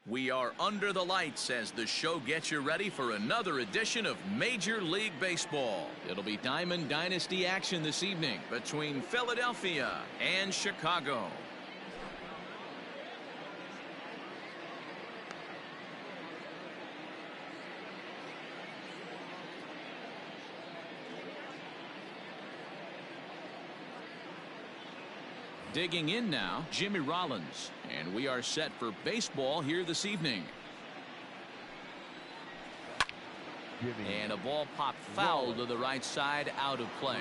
We are under the lights as the show gets you ready for another edition of Major League Baseball. It'll be Diamond Dynasty action this evening between Philadelphia and Chicago. Digging in now, Jimmy Rollins, and we are set for baseball here this evening. And a ball popped foul to the right side, out of play.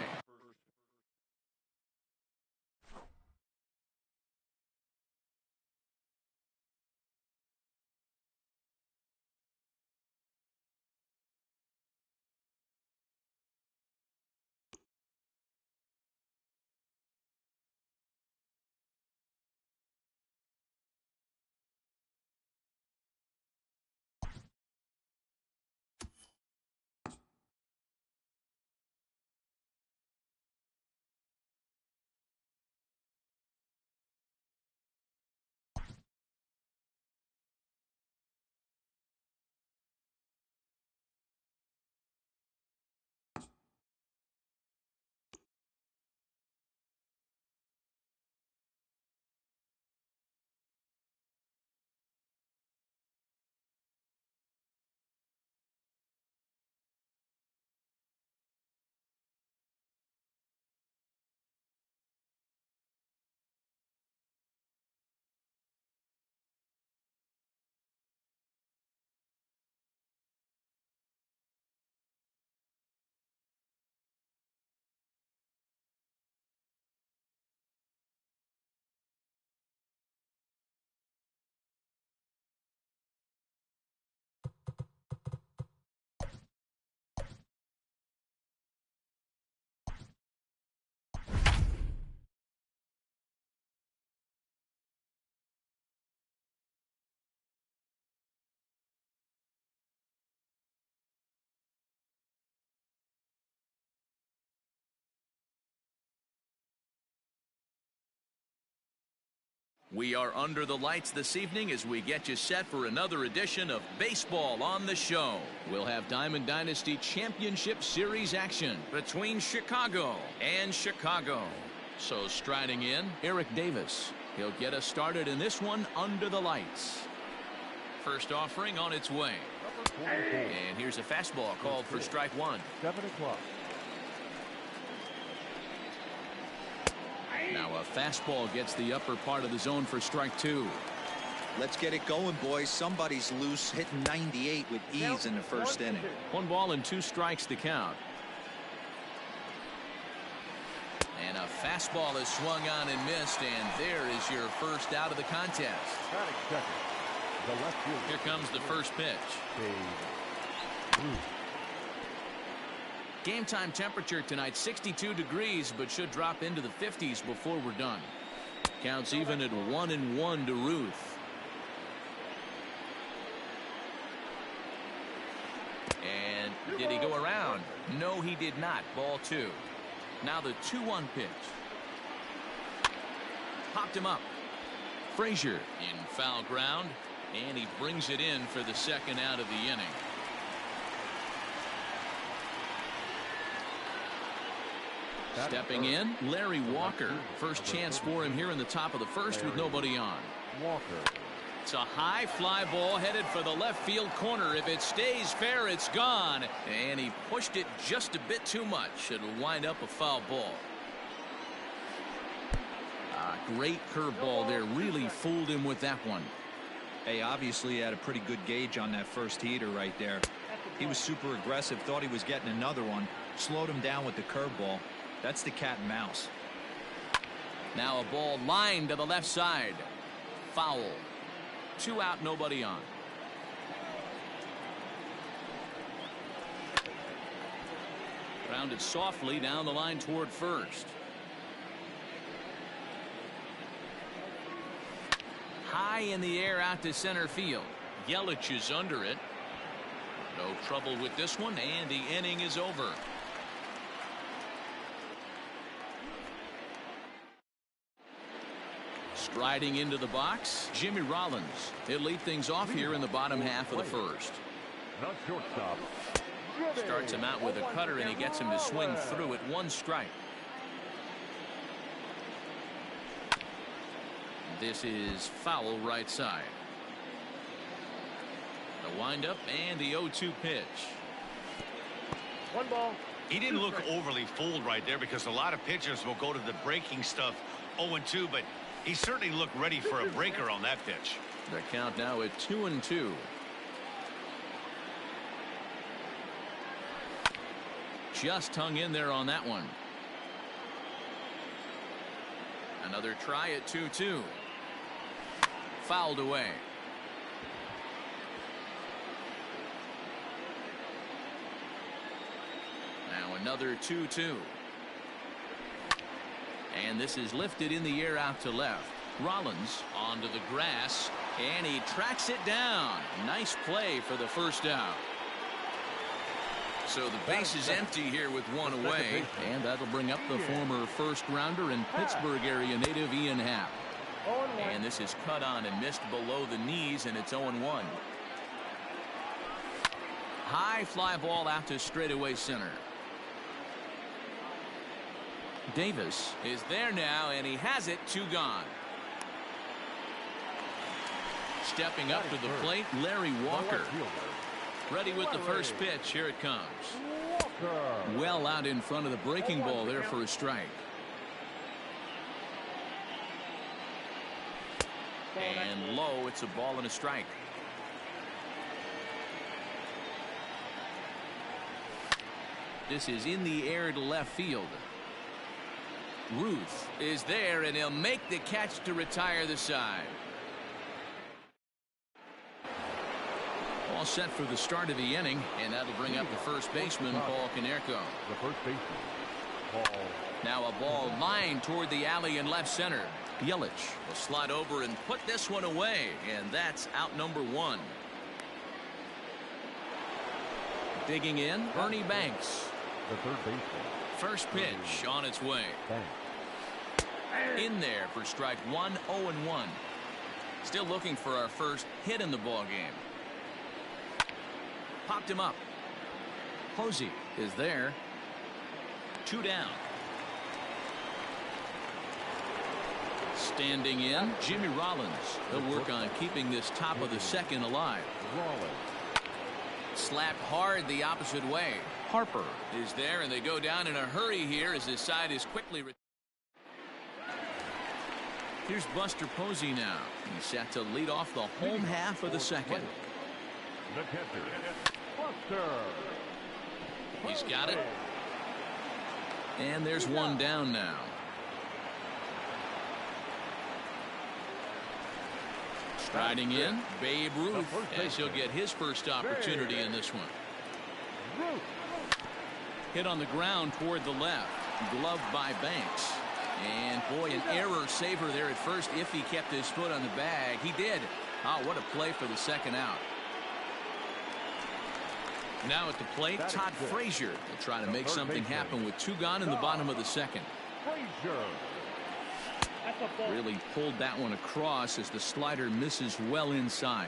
We are under the lights this evening as we get you set for another edition of Baseball on the Show. We'll have Diamond Dynasty Championship Series action between Chicago and Chicago. So striding in, Eric Davis. He'll get us started in this one under the lights. First offering on its way. And here's a fastball called for strike one. 7 o'clock. Now a fastball gets the upper part of the zone for strike two. Let's get it going, boys. Somebody's loose, hitting 98 with ease in the first inning. 1 ball and 2 strikes to count. And a fastball is swung on and missed, and there is your first out of the contest. Here comes the first pitch. Game time temperature tonight 62 degrees, but should drop into the 50s before we're done. Counts even at 1-1 to Ruth. And did he go around? No, he did not. Ball 2. Now the 2-1 pitch. Popped him up. Frazier in foul ground, and he brings it in for the second out of the inning. Stepping in, Larry Walker. First chance for him here in the top of the first with nobody on. It's a high fly ball headed for the left field corner. If it stays fair, it's gone. And he pushed it just a bit too much. It'll wind up a foul ball. Great curveball there. Really fooled him with that one. Hey, obviously he had a pretty good gauge on that first heater right there. He was super aggressive, thought he was getting another one. Slowed him down with the curveball. That's the cat and mouse. Now a ball lined to the left side. Foul. 2 out, nobody on. Grounded softly down the line toward first. High in the air out to center field. Yelich is under it. No trouble with this one, and the inning is over. Striding into the box, Jimmy Rollins. He'll lead things off here in the bottom half of the first. Not shortstop. Starts him out with a cutter, and he gets him to swing through at 1 strike. This is foul right side. The windup and the 0-2 pitch. 1 ball. He didn't look overly fooled right there because a lot of pitchers will go to the breaking stuff 0-2, but he certainly looked ready for a breaker on that pitch. The count now at 2-2. Just hung in there on that one. Another try at 2-2. Fouled away. Now another 2-2. And this is lifted in the air out to left. Rollins onto the grass, and he tracks it down. Nice play for the first out. So the base is empty here with 1 away, and that'll bring up the former first rounder and Pittsburgh area native Ian Happ. And this is cut on and missed below the knees, and it's 0-1. High fly ball out to straightaway center. Davis is there now, and he has it. 2 gone. Stepping up to the plate, Larry Walker. Ready with the first pitch. Here it comes. Well out in front of the breaking ball there for a strike. And low, it's a ball and a strike. This is in the air to left field. Ruth is there, and he'll make the catch to retire the side. All set for the start of the inning, and that'll bring up the first baseman, Paul Konerko. The first baseman, Paul. Now a ball lined toward the alley in left center. Yelich will slide over and put this one away, and that's out number 1. Digging in, Ernie Banks. The third baseman. First pitch on its way. In there for strike 1, 0-1. Still looking for our first hit in the ball game. Popped him up. Posey is there. 2 down. Standing in, Jimmy Rollins. He'll work on keeping this top of the second alive. Slapped hard the opposite way. Harper is there, and they go down in a hurry here as his side is quickly. Here's Buster Posey now. He's set to lead off the home half of the second. The catcher, Buster. He's got it. And there's 1 down now. Striding in, Babe Ruth, as he'll get his first opportunity in this one. Hit on the ground toward the left. Gloved by Banks. And boy, an error saver there at first if he kept his foot on the bag. He did. Oh, what a play for the second out. Now at the plate, Todd Frazier will try to make something happen with 2 gone in the bottom of the second. Really pulled that one across as the slider misses well inside.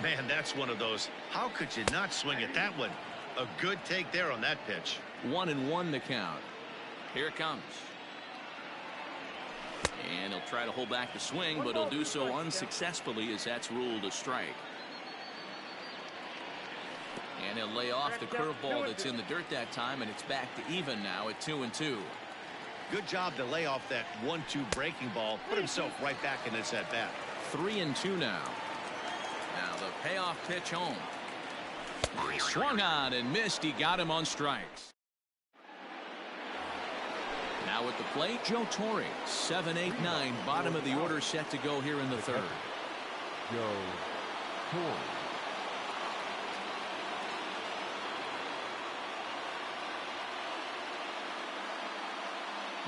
Man, that's one of those. How could you not swing at that one? A good take there on that pitch. 1-1 the count. Here it comes. And he'll try to hold back the swing, but he'll do so unsuccessfully as that's ruled a strike. And he'll lay off the curveball that's in the dirt that time, and it's back to even now at 2-2. Good job to lay off that 1-2 breaking ball. Put himself right back in this at bat. 3-2 now. Now the payoff pitch home. He swung on and missed. He got him on strikes. Now at the plate, Joe Torre. 7-8-9, bottom of the order set to go here in the third. Joe Torre.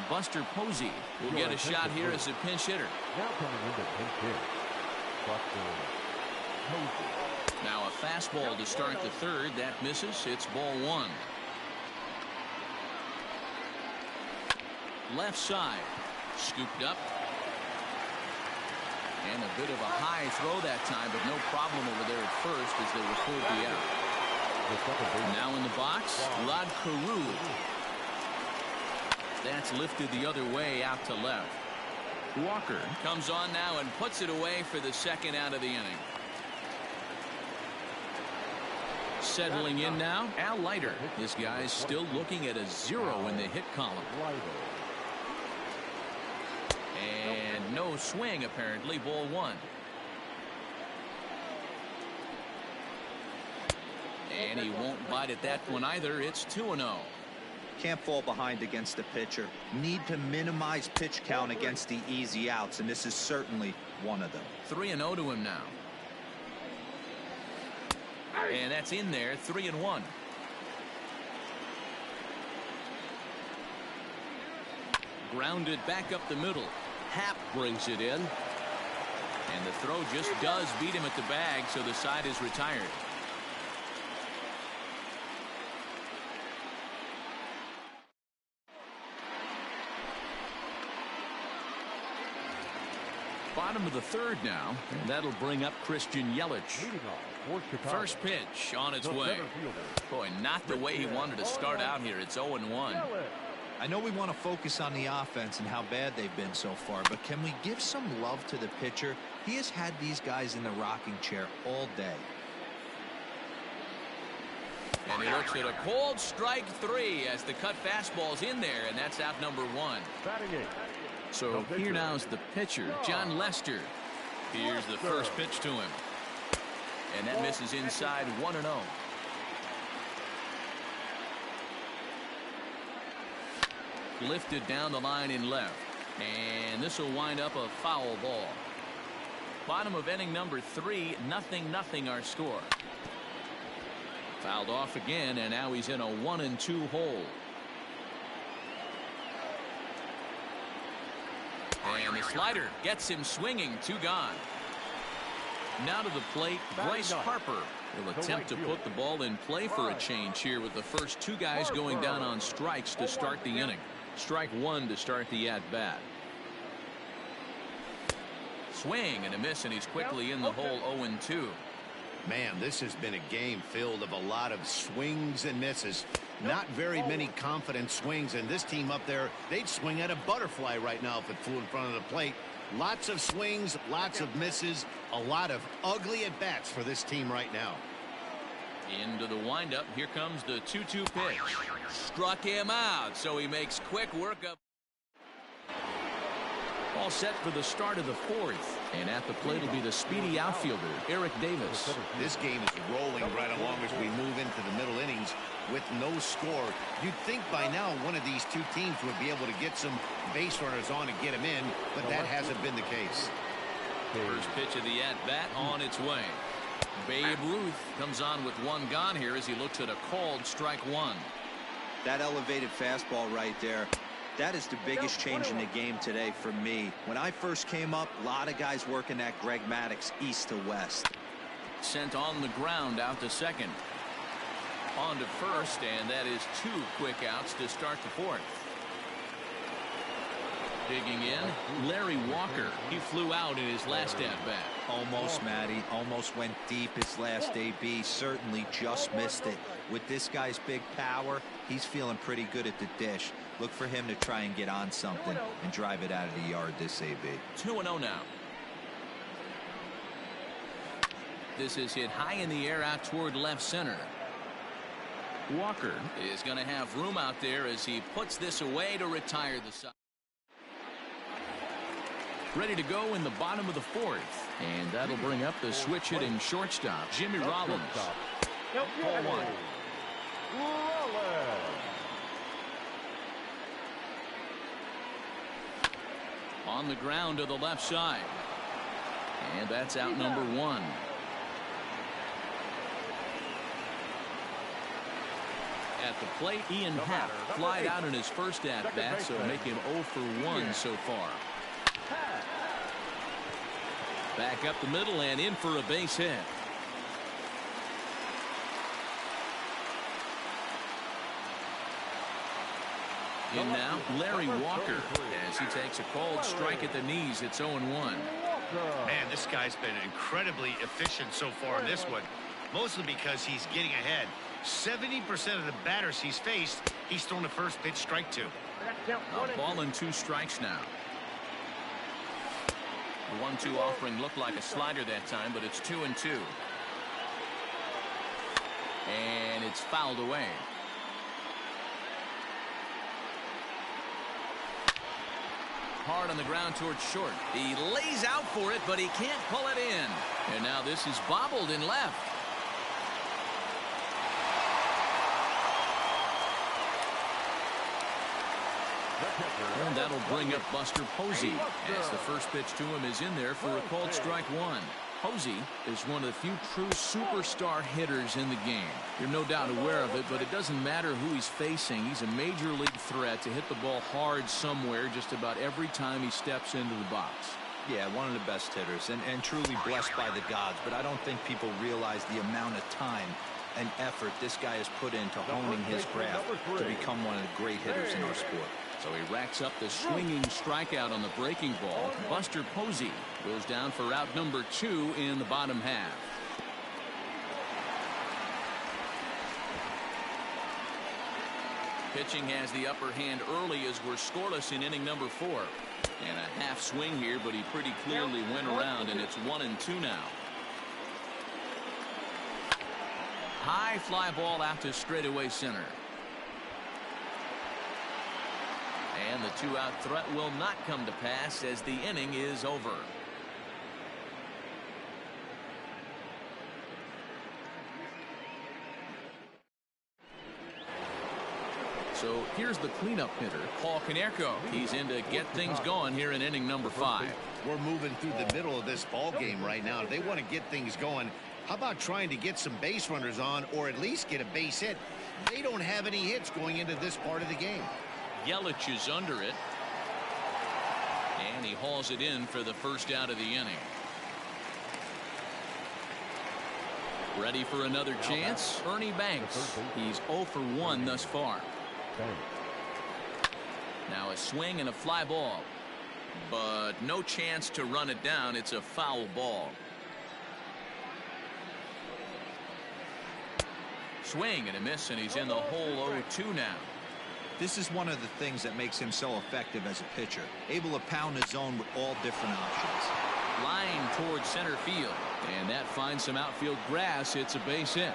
Buster Posey will get a shot here as a pinch hitter. Now coming into pinch hit, Buster Posey. Now a fastball to start the third. That misses. It's ball 1. Left side. Scooped up. And a bit of a high throw that time, but no problem over there at first as they record the out. Now in the box, Rod Carew. That's lifted the other way out to left. Walker comes on now and puts it away for the second out of the inning. Settling in now, Al Leiter. This guy's still looking at a 0 in the hit column. And no swing, apparently. Ball 1. And he won't bite at that one either. It's 2-0. Can't fall behind against the pitcher. Need to minimize pitch count against the easy outs, and this is certainly one of them. 3-0 to him now. And that's in there. 3-1. Grounded back up the middle. Happ brings it in. And the throw just does beat him at the bag, so the side is retired. Bottom of the third now, and that'll bring up Christian Yelich. First pitch on its way. Boy, not the way he wanted to start out here. It's 0-1. I know we want to focus on the offense and how bad they've been so far, but can we give some love to the pitcher? He has had these guys in the rocking chair all day. And he looks at a cold strike 3 as the cut fastball's in there, and that's out number 1. So here now is the pitcher, John Lester. Here's the first pitch to him. And that misses inside. 1-0. Lifted down the line in left. And this will wind up a foul ball. Bottom of inning number 3, 0-0 our score. Fouled off again, and now he's in a 1-2 hole. And the slider gets him swinging. 2 gone. Now to the plate, Bryce Harper will attempt to put the ball in play for a change here with the first 2 guys going down on strikes to start the inning. Strike 1 to start the at-bat. Swing and a miss, and he's quickly in the hole. 0-2. Man, this has been a game filled of a lot of swings and misses. Not very many confident swings, and this team up there, they'd swing at a butterfly right now if it flew in front of the plate. Lots of swings, lots of misses, a lot of ugly at-bats for this team right now. Into the windup. Here comes the 2-2 pitch. Struck him out, so he makes quick work of. All set for the start of the 4th. And at the plate will be the speedy outfielder, Eric Davis. This game is rolling right along as we move into the middle innings with no score. You'd think by now one of these 2 teams would be able to get some base runners on and get them in, but that hasn't been the case. First pitch of the at-bat on its way. Babe Ruth comes on with 1 gone here as he looks at a called strike 1. That elevated fastball right there. That is the biggest change in the game today for me. When I first came up, a lot of guys working that Greg Maddux east to west. Sent on the ground out to second. On to first, and that is 2 quick outs to start the 4th. Digging in, Larry Walker. He flew out in his last at-bat. Almost, Matty. Almost went deep his last AB. Certainly just missed it. With this guy's big power, he's feeling pretty good at the dish. Look for him to try and get on something and drive it out of the yard this AB. 2-0 now. This is hit high in the air out toward left center. Walker is going to have room out there as he puts this away to retire the side. Ready to go in the bottom of the 4th. And that'll bring up the switch hitting shortstop, Jimmy Rollins. Ball 1. On the ground to the left side. And that's out number 1. At the plate, Ian Happ flied out in his first at-bat, so make him 0 for 1 so far. Back up the middle and in for a base hit. In now, Larry Walker, as he takes a cold strike at the knees. It's 0-1. Man, this guy's been incredibly efficient so far in this one, mostly because he's getting ahead. 70% of the batters he's faced, he's thrown the first pitch strike to. A ball and 2 strikes now. The 1-2 offering looked like a slider that time, but it's 2-2. And it's fouled away. Hard on the ground towards short. He lays out for it, but he can't pull it in. And now this is bobbled in left. And that'll bring up Buster Posey, as the first pitch to him is in there for a called strike 1. Posey is one of the few true superstar hitters in the game. You're no doubt aware of it, but it doesn't matter who he's facing. He's a major league threat to hit the ball hard somewhere just about every time he steps into the box. Yeah, one of the best hitters and truly blessed by the gods, but I don't think people realize the amount of time and effort this guy has put into honing his craft to become one of the great hitters in our sport. So he racks up the swinging strikeout on the breaking ball. Buster Posey goes down for out number 2 in the bottom half. Pitching has the upper hand early as we're scoreless in inning number 4. And a half swing here, but he pretty clearly went around, and it's 1-2 now. High fly ball out to straightaway center. And the 2-out threat will not come to pass as the inning is over. So here's the cleanup hitter, Paul Konerko. He's in to get things going here in inning number 5. We're moving through the middle of this ball game right now. If they want to get things going, how about trying to get some base runners on, or at least get a base hit? They don't have any hits going into this part of the game. Yelich is under it. And he hauls it in for the first out of the inning. Ready for another chance? Ernie Banks. He's 0 for 1 thus far. Now a swing and a fly ball. But no chance to run it down. It's a foul ball. Swing and a miss, and he's in the hole 0-2 now. This is one of the things that makes him so effective as a pitcher, able to pound his zone with all different options. Line towards center field, and that finds some outfield grass. It's a base hit.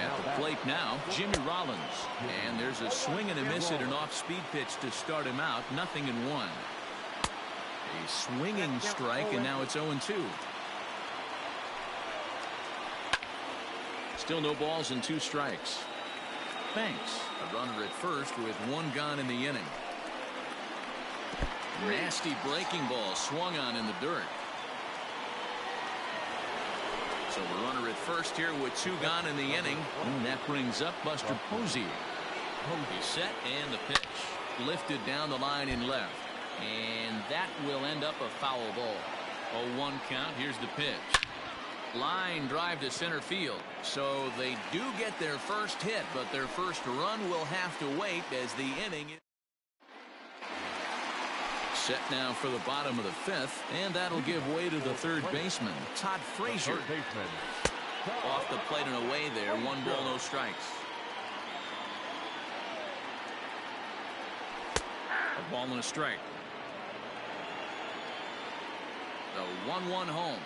At the plate now, Jimmy Rollins, and there's a swing and a miss at an off-speed pitch to start him out. 0-1. A swinging strike, and now it's 0-2. Still no balls and 2 strikes. Banks, a runner at first with 1 gone in the inning. Nasty breaking ball swung on in the dirt. So the runner at first here with 2 gone in the inning. And that brings up Buster Posey. He's set, and the pitch lifted down the line in left. And that will end up a foul ball. 0-1 count. Here's the pitch. Line drive to center field. So they do get their first hit, but their first run will have to wait as the inning is set now for the bottom of the 5th, and that'll give way to the third baseman, Todd Frazier. Off the plate and away there. 1 ball, no strikes. A ball and a strike. The 1-1 home.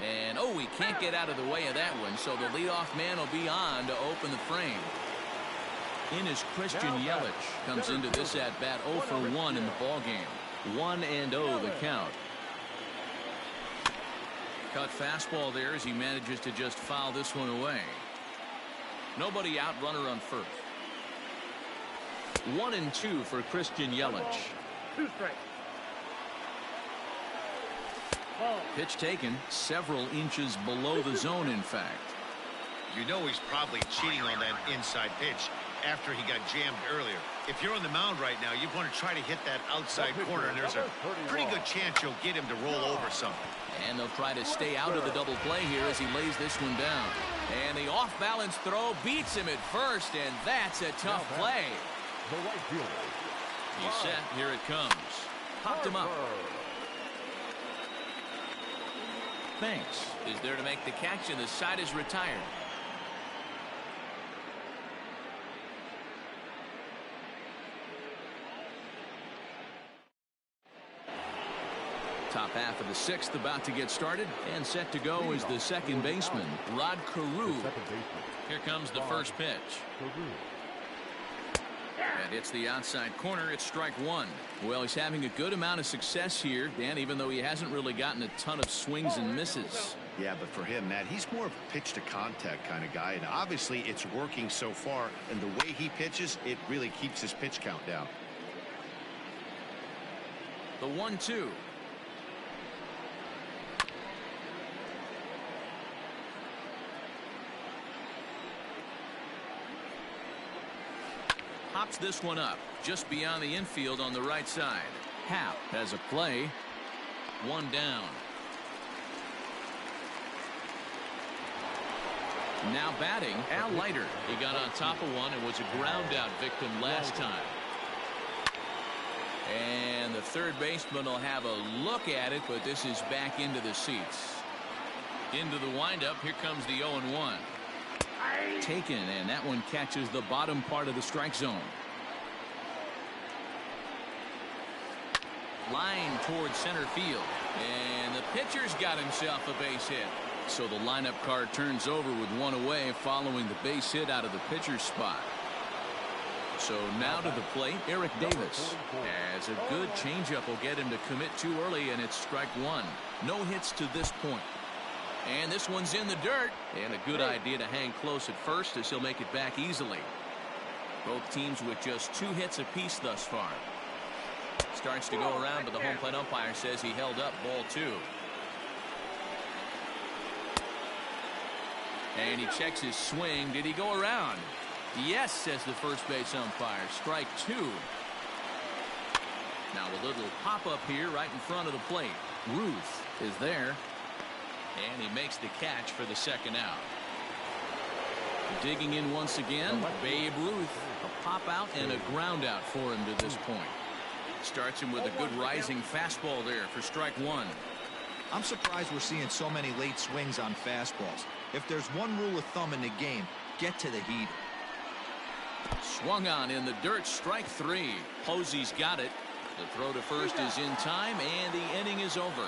And oh, he can't get out of the way of that one, so the leadoff man will be on to open the frame. In is Christian Yelich. Comes into this at bat 0 for 1 in the ball game. 1-0 the count. Cut fastball there as he manages to just foul this one away. Nobody out, runner on first. 1-2 for Christian Yelich. 2 strikes. Pitch taken several inches below the zone, in fact. You know he's probably cheating on that inside pitch after he got jammed earlier. If you're on the mound right now, you want to try to hit that outside corner, and there's a pretty good chance you'll get him to roll over something. And they'll try to stay out of the double play here as he lays this one down. And the off-balance throw beats him at first, and that's a tough play. The right fielder. He's set. Here it comes. Popped him up. Banks is there to make the catch, and the side is retired. Top half of the sixth about to get started, and set to go is the second baseman, Rod Carew. Here comes the first pitch. And it's the outside corner. It's strike one. Well, he's having a good amount of success here, Dan, even though he hasn't really gotten a ton of swings and misses. Yeah, but for him, Matt, he's more of a pitch to contact kind of guy, and obviously it's working so far, and the way he pitches, it really keeps his pitch count down. The 1-2. Pops this one up just beyond the infield on the right side. Happ has a play. One down. Now batting, Al Leiter. He got on top of one and was a ground out victim last time. And the third baseman will have a look at it, but this is back into the seats. Into the windup. Here comes the 0-1. Taken, and that one catches the bottom part of the strike zone. Line towards center field, and the pitcher's got himself a base hit. So the lineup card turns over with one away following the base hit out of the pitcher's spot. So now to the plate, Eric Davis. As a good changeup will get him to commit too early, and it's strike one. No hits to this point. And this one's in the dirt, and a good idea to hang close at first as he'll make it back easily. Both teams with just 2 hits apiece thus far. Starts to go around, but the home plate umpire says he held up ball 2. And he checks his swing. Did he go around? Yes, says the first base umpire. Strike 2. Now a little pop-up here right in front of the plate. Ruth is there. And he makes the catch for the second out. Digging in once again, Babe Ruth. A pop out and a ground out for him to this point. Starts him with a good rising fastball there for strike one. I'm surprised we're seeing so many late swings on fastballs. If there's one rule of thumb in the game, get to the heat. Swung on in the dirt, strike 3. Posey's got it. The throw to first is in time, and the inning is over.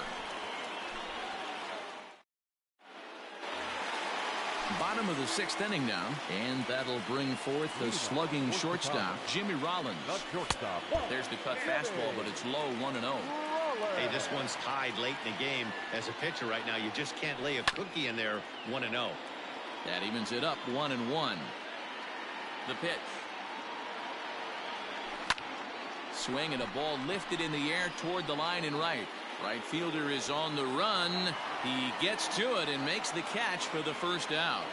Bottom of the 6th inning now, and that'll bring forth the slugging shortstop, Jimmy Rollins. There's the cut fastball, but it's low, 1-0. Hey, this one's tied late in the game. As a pitcher right now, you just can't lay a cookie in there, 1-0. That evens it up, 1-1. The pitch. Swing and a ball lifted in the air toward the line and right. Right fielder is on the run. He gets to it and makes the catch for the first out.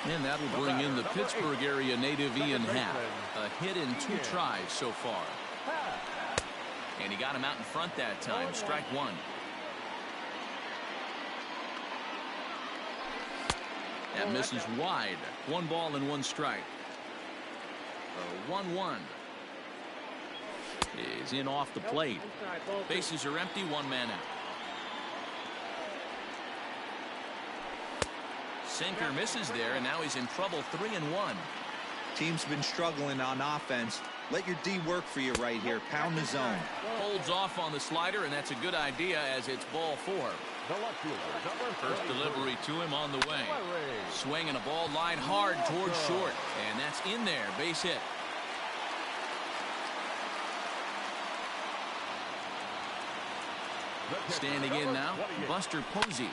And that'll bring in the Pittsburgh area native Ian Happ. A hit in 2 tries so far. And he got him out in front that time. Strike 1. That misses wide. 1 ball and 1 strike. 1-1. Is in off the plate. Bases are empty, 1 man out. Sinker misses there, and now he's in trouble. 3-1. Team's been struggling on offense. Let your D work for you right here. Pound the zone. Holds off on the slider, and that's a good idea as it's ball 4. First delivery to him on the way. Swing and a ball line hard towards short, and that's in there. Base hit. Standing in now, Buster Posey.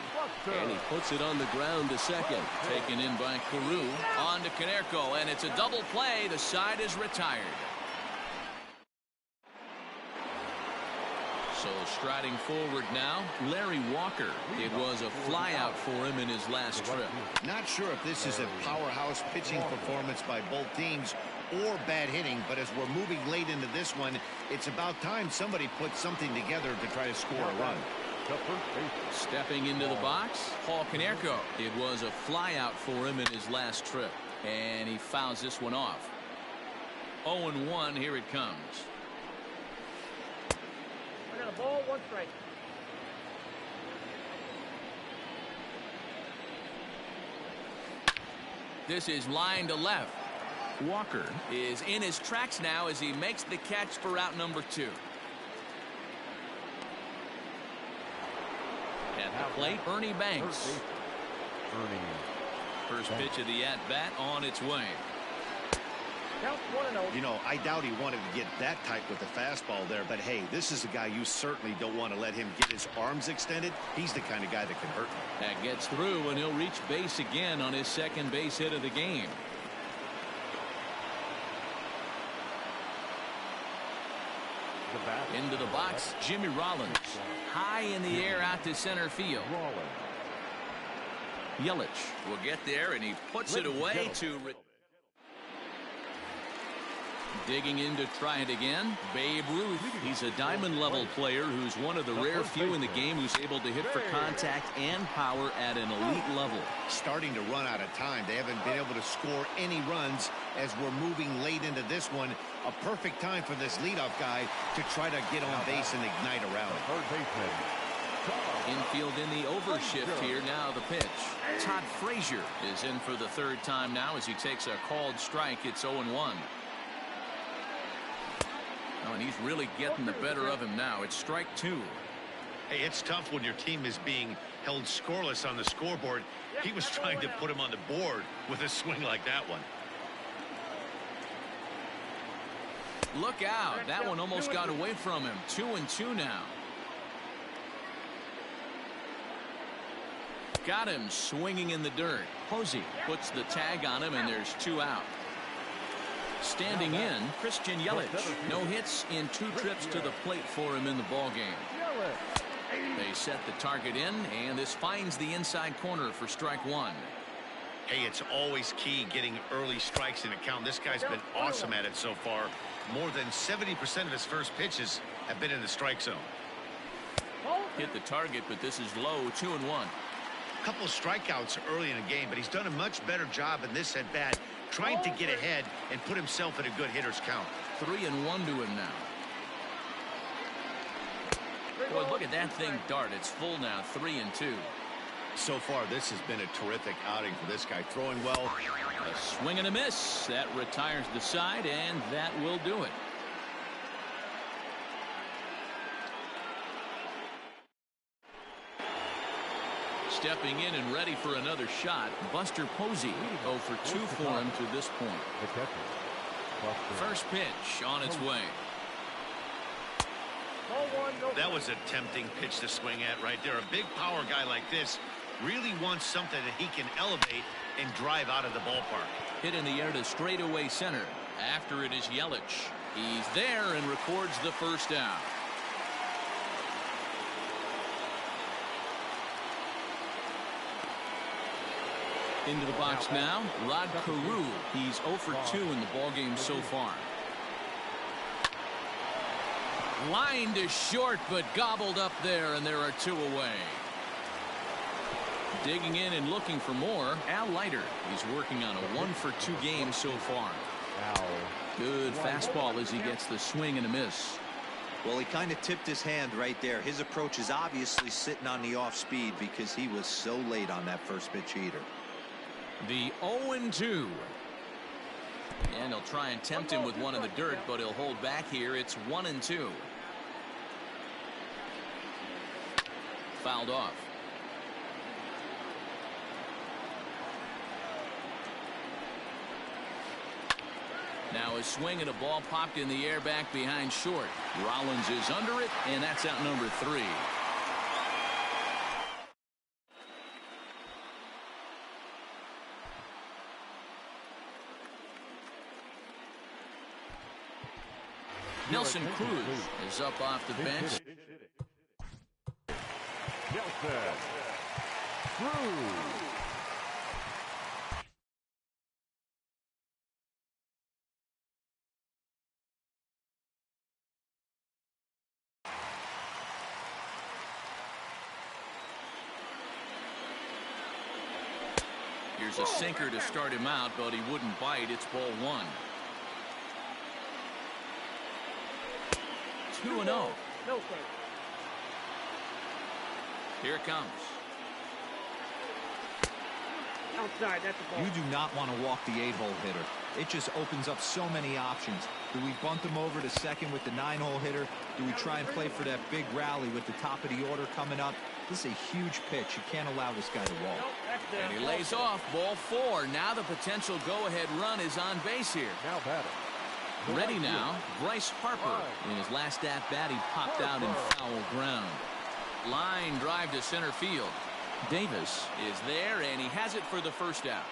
And he puts it on the ground to second. Taken in by Carew. On to Konerko, and it's a double play. The side is retired. So striding forward now, Larry Walker. It was a flyout for him in his last trip. Not sure if this is a powerhouse pitching performance by both teams or bad hitting, but as we're moving late into this one, it's about time somebody puts something together to try to score a run. Stepping into the box, Paul Konerko. It was a flyout for him in his last trip. And he fouls this one off. 0-1, here it comes. I got a ball, 1 strike. This is line to left. Walker is in his tracks now as he makes the catch for out number 2. At the plate, Ernie Banks. First pitch of the at-bat on its way. Count 1-0. You know, I doubt he wanted to get that tight with the fastball there, but hey, this is a guy you certainly don't want to let him get his arms extended. He's the kind of guy that can hurt him. That gets through, and he'll reach base again on his second base hit of the game. Into the box, Jimmy Rollins. High in the air out to center field. Yelich will get there, and he puts it away to... Digging in to try it again, Babe Ruth. He's a diamond-level player who's one of the rare few in the game who's able to hit for contact and power at an elite level. Starting to run out of time. They haven't been able to score any runs as we're moving late into this one. A perfect time for this leadoff guy to try to get on base and ignite a rally. Infield in the overshift here. Now the pitch. Todd Frazier is in for the third time now as he takes a called strike. It's 0-1. Oh, and he's really getting the better of him now. It's strike 2. Hey, it's tough when your team is being held scoreless on the scoreboard. He was trying to put him on the board with a swing like that one. Look out. That one almost got away from him. 2-2 now. Got him swinging in the dirt. Posey puts the tag on him, and there's 2 out. Standing in, Christian Yelich. No hits in 2 trips to the plate for him in the ballgame. They set the target in, and this finds the inside corner for strike 1. Hey, it's always key getting early strikes in a count. This guy's been awesome at it so far. More than 70% of his first pitches have been in the strike zone. Hit the target, but this is low. 2-1. A couple of strikeouts early in the game, but he's done a much better job in this at bat, trying to get ahead and put himself in a good hitter's count. 3-1 to him now. Boy, look at that thing dart. It's full now. 3-2. So far, this has been a terrific outing for this guy. Throwing well. A swing and a miss. That retires the side, and that will do it. Stepping in and ready for another shot, Buster Posey. 0 for 2 for him to this point. First pitch on its way. That was a tempting pitch to swing at right there. A big power guy like this really wants something that he can elevate and drive out of the ballpark. Hit in the air to straightaway center. After it is Yelich. He's there and records the first out. Into the box now, Rod Carew. He's 0 for 2 in the ballgame so far. Line to short, but gobbled up there, and there are 2 away. Digging in and looking for more, Al Leiter. He's working on a 1 for 2 game so far. Good fastball as he gets the swing and a miss. Well, he kind of tipped his hand right there. His approach is obviously sitting on the off speed because he was so late on that first pitch heater. The 0-2. And he'll try and tempt him with one in the dirt, but he'll hold back here. It's 1-2. Fouled off. Now a swing and a ball popped in the air back behind short. Rollins is under it, and that's out number 3. Nelson Cruz is up off the bench. Nelson Cruz. Here's was a sinker to start him out, but he wouldn't bite. It's ball one. 2-0. No strike. Here it comes. Outside, that's a ball. You do not want to walk the 8-hole hitter. It just opens up so many options. Do we bunt him over to second with the 9-hole hitter? Do we try and play for that big rally with the top of the order coming up? This is a huge pitch. You can't allow this guy to walk. Nope, that's there. And he lays off ball 4. Now the potential go-ahead run is on base here. Now batting. Ready now, Bryce Harper. In his last at-bat, he popped out in foul ground. Line drive to center field. Davis is there, and he has it for the first out.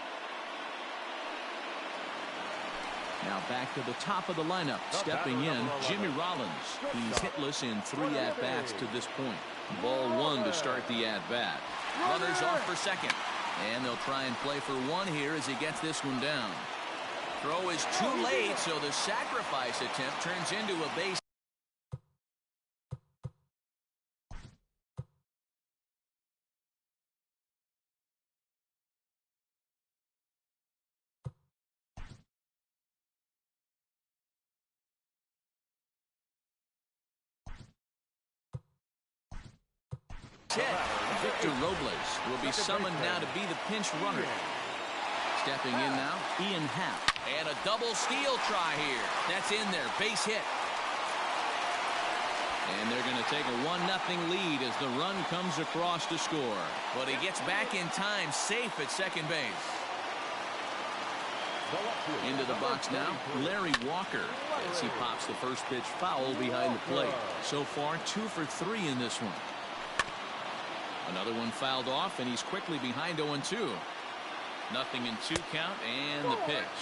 Now back to the top of the lineup. Stepping in, Jimmy Rollins. He's hitless in 3 at-bats to this point. Ball 1 to start the at-bat. Runners off for second. And they'll try and play for 1 here as he gets this one down. Throw is too late, so the sacrifice attempt turns into a base. Victor Robles will be summoned now to be the pinch runner. Stepping in now, Ian Happ. And a double steal try here. That's in there. Base hit. And they're going to take a 1-0 lead as the run comes across to score. But he gets back in time, safe at second base. Into the box now, Larry Walker, as he pops the first pitch foul behind the plate. So far, 2 for 3 in this one. Another one fouled off, and he's quickly behind 0-2. 0-2 count, and the pitch.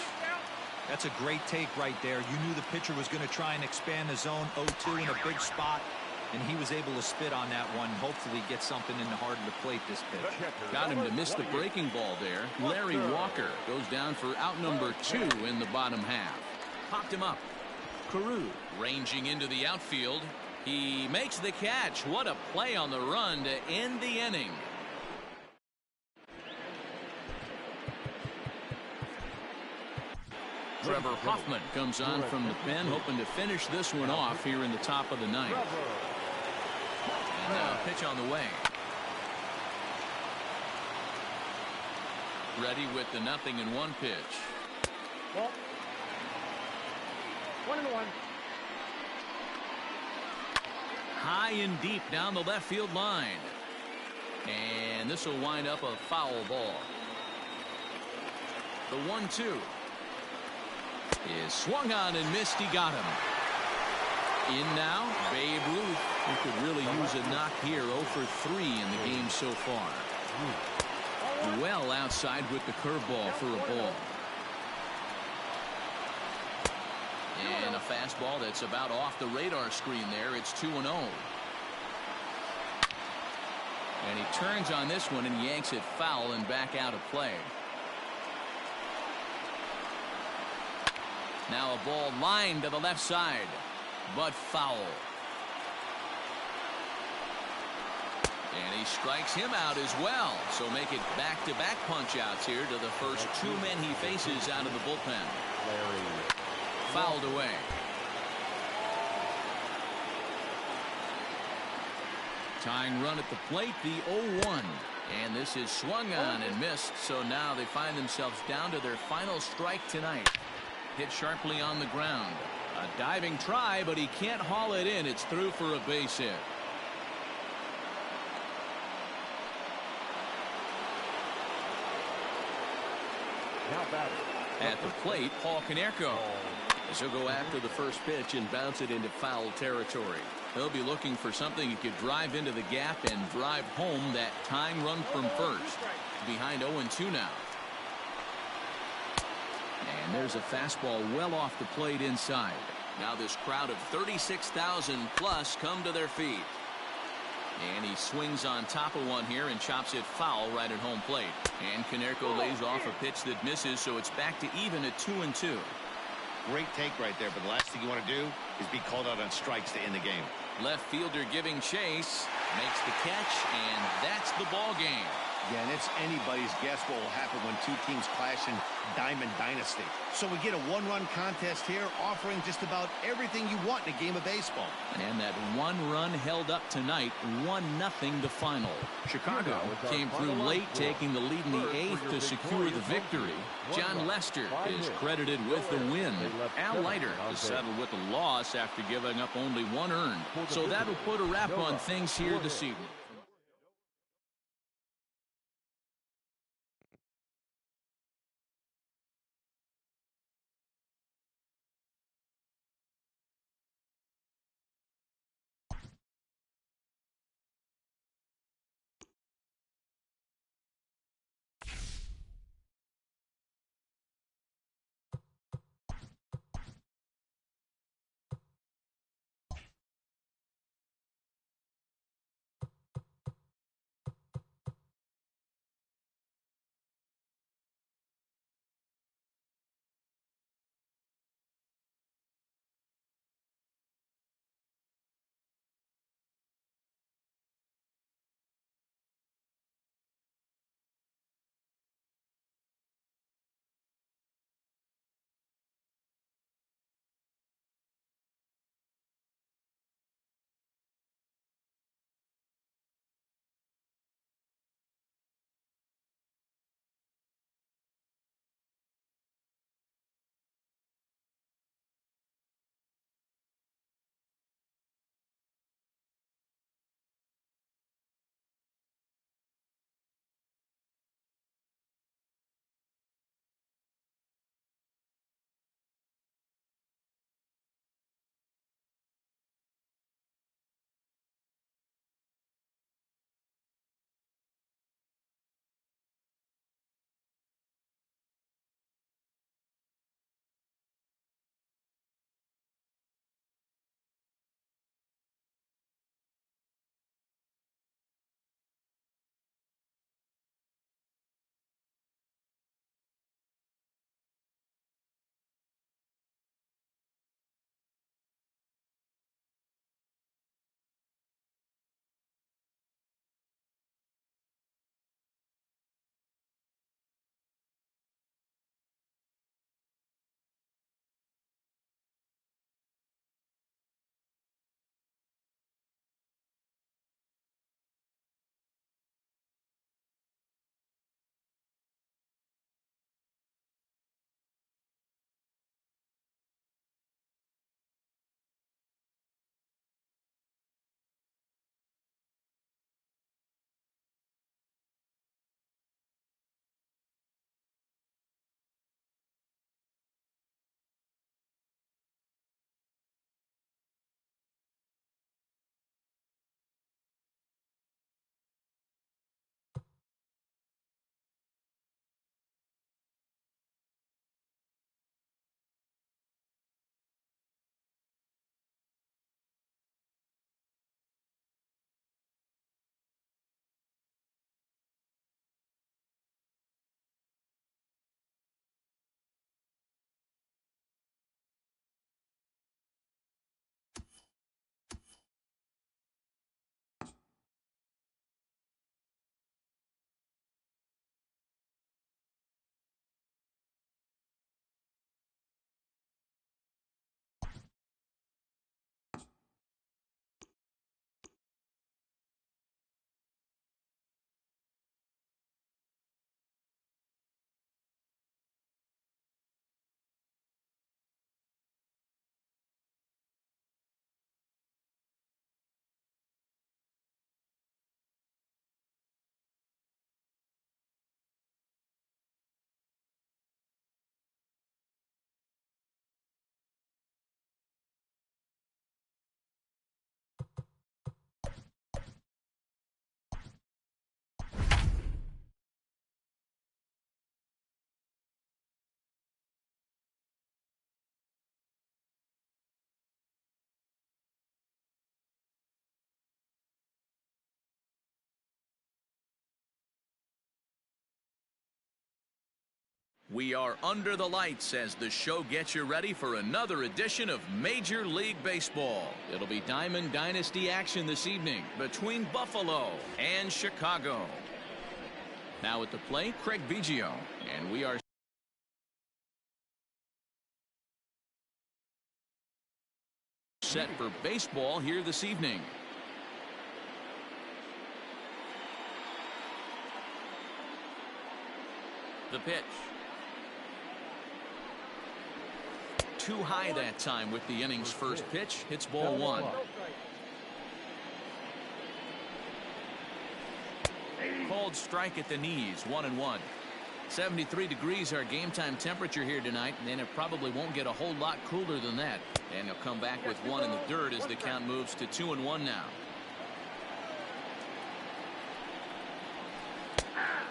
That's a great take right there. You knew the pitcher was going to try and expand the zone. 0-2 in a big spot, and he was able to spit on that one. Hopefully get something in the heart of the plate this pitch. Got him to miss the breaking ball there. Larry Walker goes down for out number 2 in the bottom half. Popped him up. Carew ranging into the outfield. He makes the catch. What a play on the run to end the inning. Trevor Hoffman comes on from the pen, hoping to finish this one off here in the top of the 9th. And now pitch on the way. Ready with the 0-1 pitch. Ball. 1-1. High and deep down the left field line. And this will wind up a foul ball. The 1-2 is swung on and missed. He got him. In now, Babe Ruth, who could really use a knock here. 0 for 3 in the game so far. Well outside with the curveball for a ball. And a fastball that's about off the radar screen there. It's 2-0. And he turns on this one and yanks it foul and back out of play. Now a ball lined to the left side, but foul. And he strikes him out as well. So make it back-to-back punch-outs here to the first 2 men he faces out of the bullpen. Fouled away. Tying run at the plate, the 0-1. And this is swung on and missed. So now they find themselves down to their final strike tonight. Hit sharply on the ground. A diving try, but he can't haul it in. It's through for a base hit. Now batting. At the plate, Paul Konerko. As he'll go after the first pitch and bounce it into foul territory. He'll be looking for something he could drive into the gap and drive home that tying run from first. Behind 0-2 now. And there's a fastball well off the plate inside. Now this crowd of 36,000 plus come to their feet. And he swings on top of one here and chops it foul right at home plate. And Konerko lays off a pitch that misses, so it's back to even at 2-2. Great take right there, but the last thing you want to do is be called out on strikes to end the game. Left fielder giving chase, makes the catch, and that's the ball game. Yeah, and it's anybody's guess what will happen when two teams clash in Diamond Dynasty. So we get a one-run contest here, offering just about everything you want in a game of baseball. And that one run held up tonight, 1-0 the final. Chicago came through late, taking the lead in the 8th to secure the victory. John Lester is credited with the win. Al Leiter is settled with the loss after giving up only 1 earned. So that'll put a wrap on things here this evening. We are under the lights as the show gets you ready for another edition of Major League Baseball. It'll be Diamond Dynasty action this evening between Buffalo and Chicago. Now at the plate, Craig Biggio. And we are set for baseball here this evening. The pitch. Too high that time with the inning's first pitch. Hits ball one. Cold strike at the knees. 1-1. 73 degrees our game time temperature here tonight, and it probably won't get a whole lot cooler than that. And he'll come back with one in the dirt as the count moves to 2-1 now.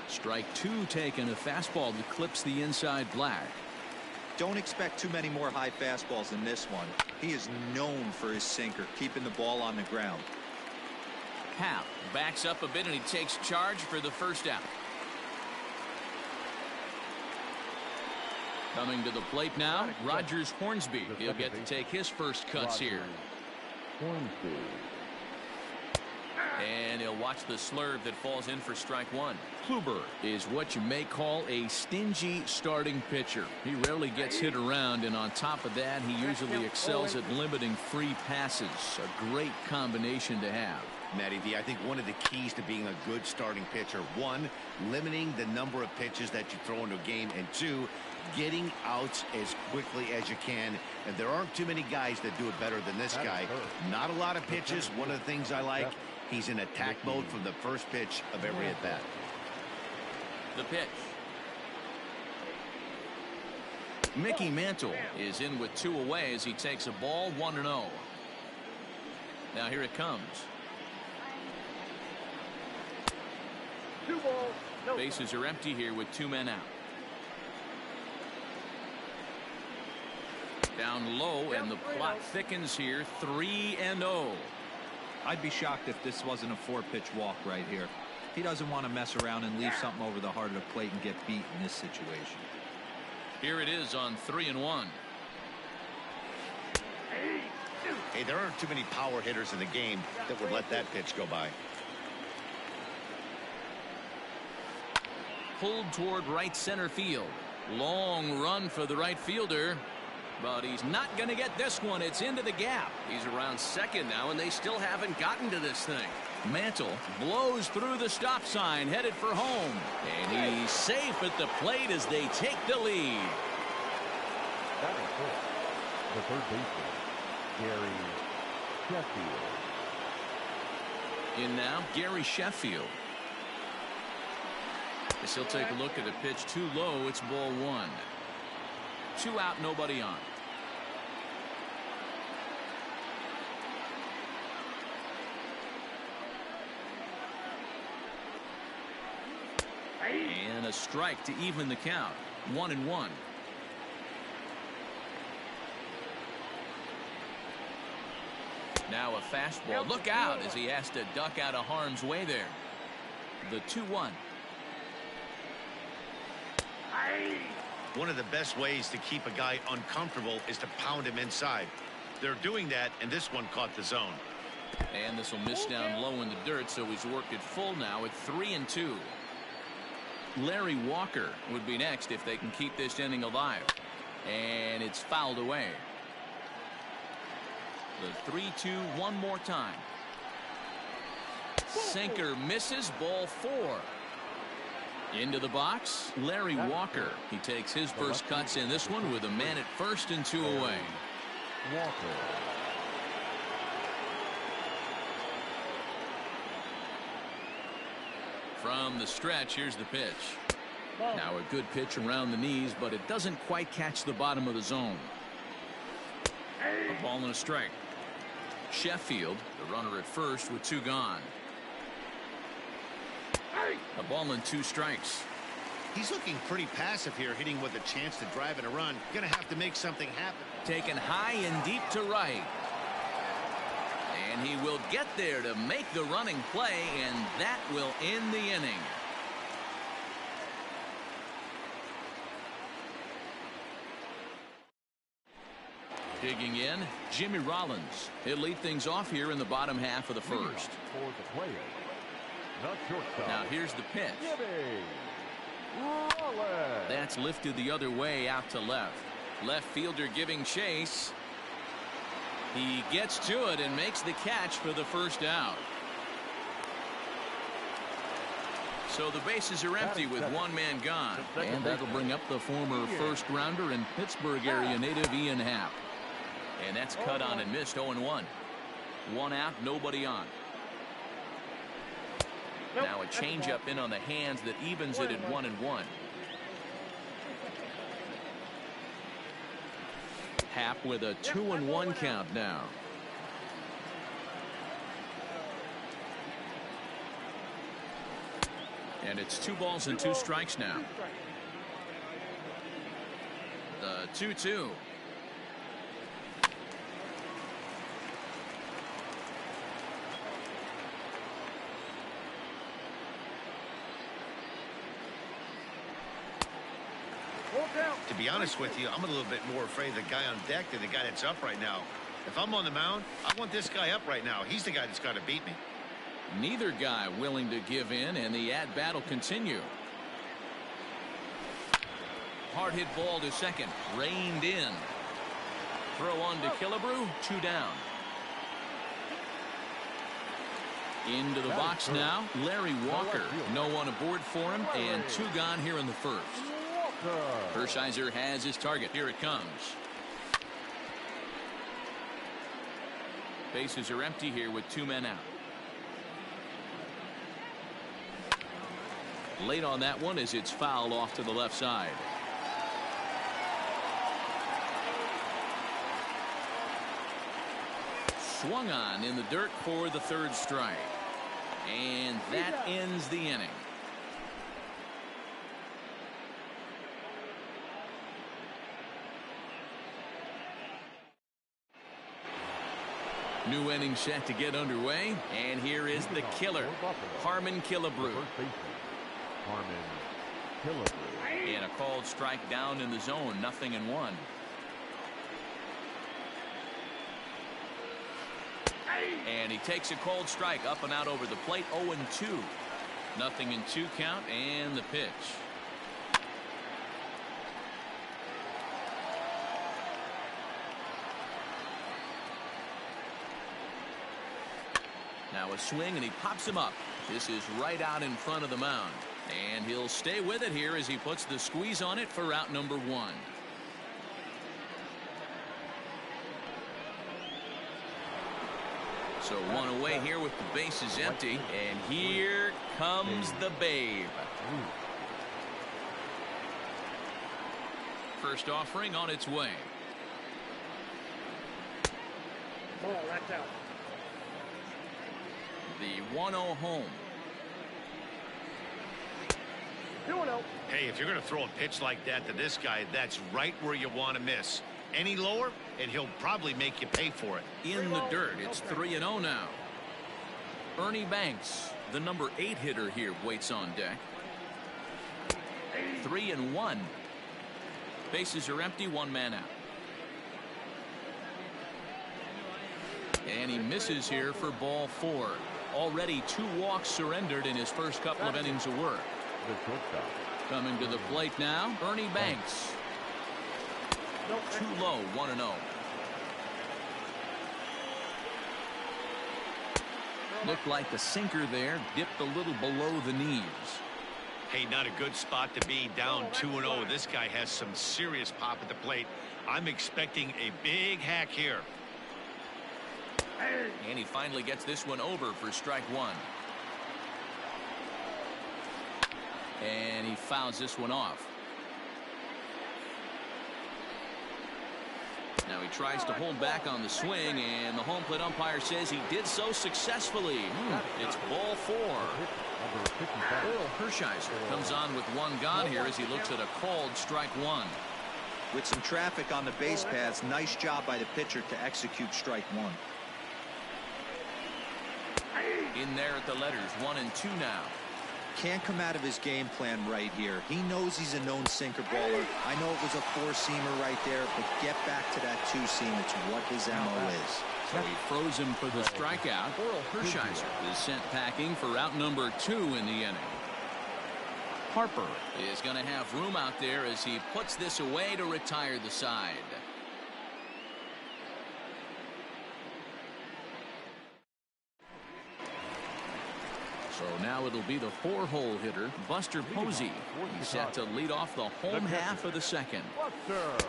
Strike two taken. A fastball that clips the inside black. Don't expect too many more high fastballs in this one. He is known for his sinker, keeping the ball on the ground. Happ backs up a bit and he takes charge for the first out. Coming to the plate now, Rogers Hornsby. He'll get to take his first cuts here. And he'll watch the slurve that falls in for strike one. Kluber is what you may call a stingy starting pitcher. He rarely gets hit around, and on top of that, he usually excels at limiting free passes. A great combination to have. Matty V, I think one of the keys to being a good starting pitcher, one, limiting the number of pitches that you throw into a game, and two, getting outs as quickly as you can. And there aren't too many guys that do it better than this guy. Not a lot of pitches. One of the things I like, he's in attack mode from the first pitch of every at bat. The pitch. Mickey Mantle is in with two away as he takes a ball. 1-0. Now here it comes. Bases are empty here with two men out. Down low, and the plot thickens here. 3-0. I'd be shocked if this wasn't a 4-pitch walk right here. He doesn't want to mess around and leave something over the heart of the plate and get beat in this situation. Here it is on 3-1. Hey, there aren't too many power hitters in the game that would let that pitch go by. Pulled toward right center field. Long run for the right fielder. But he's not going to get this one. It's into the gap. He's around second now, and they still haven't gotten to this thing. Mantle blows through the stop sign, headed for home. And he's safe at the plate as they take the lead. Batting fourth, the third baseman, Gary Sheffield. In now, Gary Sheffield. As he'll take a look at a pitch too low. It's ball one. 2 out, nobody on. And a strike to even the count. 1-1. Now a fastball. Look out as he has to duck out of harm's way there. The 2-1. One of the best ways to keep a guy uncomfortable is to pound him inside. They're doing that, and this one caught the zone. And this will miss down low in the dirt, so he's worked it full now at 3-2. Larry Walker would be next if they can keep this inning alive. And it's fouled away. The 3-2 one more time. Sinker misses. Ball 4. Into the box, Larry Walker. He takes his first cuts in this one with a man at first and 2 away. Walker. From the stretch, here's the pitch. Now a good pitch around the knees, but it doesn't quite catch the bottom of the zone. A ball and a strike. Sheffield, the runner at first with 2 gone. A ball and 2 strikes. He's looking pretty passive here, hitting with a chance to drive in a run. Gonna have to make something happen. Taken high and deep to right. And he will get there to make the running play, and that will end the inning. Digging in, Jimmy Rollins. He'll lead things off here in the bottom half of the first. For the player, The shortstop. Now here's the pitch. Gibby Rollins. That's lifted the other way out to left. Left fielder giving chase. He gets to it and makes the catch for the first out. So the bases are empty with one man gone. And that'll bring up the former first rounder and Pittsburgh area native Ian Happ. And that's cut on and missed. 0-1. One out, nobody on. Now a changeup in on the hands that evens it at 1-1. Happ with a 2-1 count now. And it's 2 balls and 2 strikes now. The 2-2. To be honest with you, I'm a little bit more afraid of the guy on deck than the guy that's up right now. If I'm on the mound, I want this guy up right now. He's the guy that's got to beat me. Neither guy willing to give in, and the at-bat will continue. Hard hit ball to second. Reined in. Throw on to Killebrew. 2 down. Into the box now. Larry Walker. No one aboard for him, and 2 gone here in the first. Hershiser has his target. Here it comes. Bases are empty here with 2 men out. Late on that one as it's fouled off to the left side. Swung on in the dirt for the 3rd strike. And that ends the inning. New inning set to get underway, and here is the killer, Harmon Killebrew. Harmon Killebrew. And a called strike down in the zone, 0-1. And he takes a cold strike up and out over the plate. 0-2. 0-2 count, and the pitch. Now a swing, and he pops him up. This is right out in front of the mound. And he'll stay with it here as he puts the squeeze on it for out number 1. So 1 away here with the bases empty. And here comes the Babe. First offering on its way. Ball, that's out. The 1-0 home. 2-0. Hey, if you're going to throw a pitch like that to this guy, that's right where you want to miss. Any lower, and he'll probably make you pay for it. In the dirt, it's 3-0 now. Ernie Banks, the number 8 hitter here, waits on deck. 3-1. Bases are empty, 1 man out. And he misses here for ball 4. Already 2 walks surrendered in his first couple of innings of work. The shortstop. Coming to the plate now, Ernie Banks. Too low, 1-0. Looked like the sinker there dipped a little below the knees. Hey, not a good spot to be, down 2-0. This guy has some serious pop at the plate. I'm expecting a big hack here. And he finally gets this one over for strike 1. And he fouls this one off. Now he tries to hold back on the swing, and the home plate umpire says he did so successfully. It's ball 4. Earl Hershiser comes on with 1 gone here as he looks at a called strike 1. With some traffic on the base paths, nice job by the pitcher to execute strike 1. In there at the letters, 1 and 2 now. Can't come out of his game plan right here. He knows he's a known sinker baller. I know it was a four-seamer right there, but get back to that two-seam. It's what his MO is. So he froze him for the strikeout. Hershiser is sent packing for out number 2 in the inning. Harper is going to have room out there as he puts this away to retire the side. So now it'll be the 4-hole hitter, Buster Posey. He's set to lead off the home half of the second.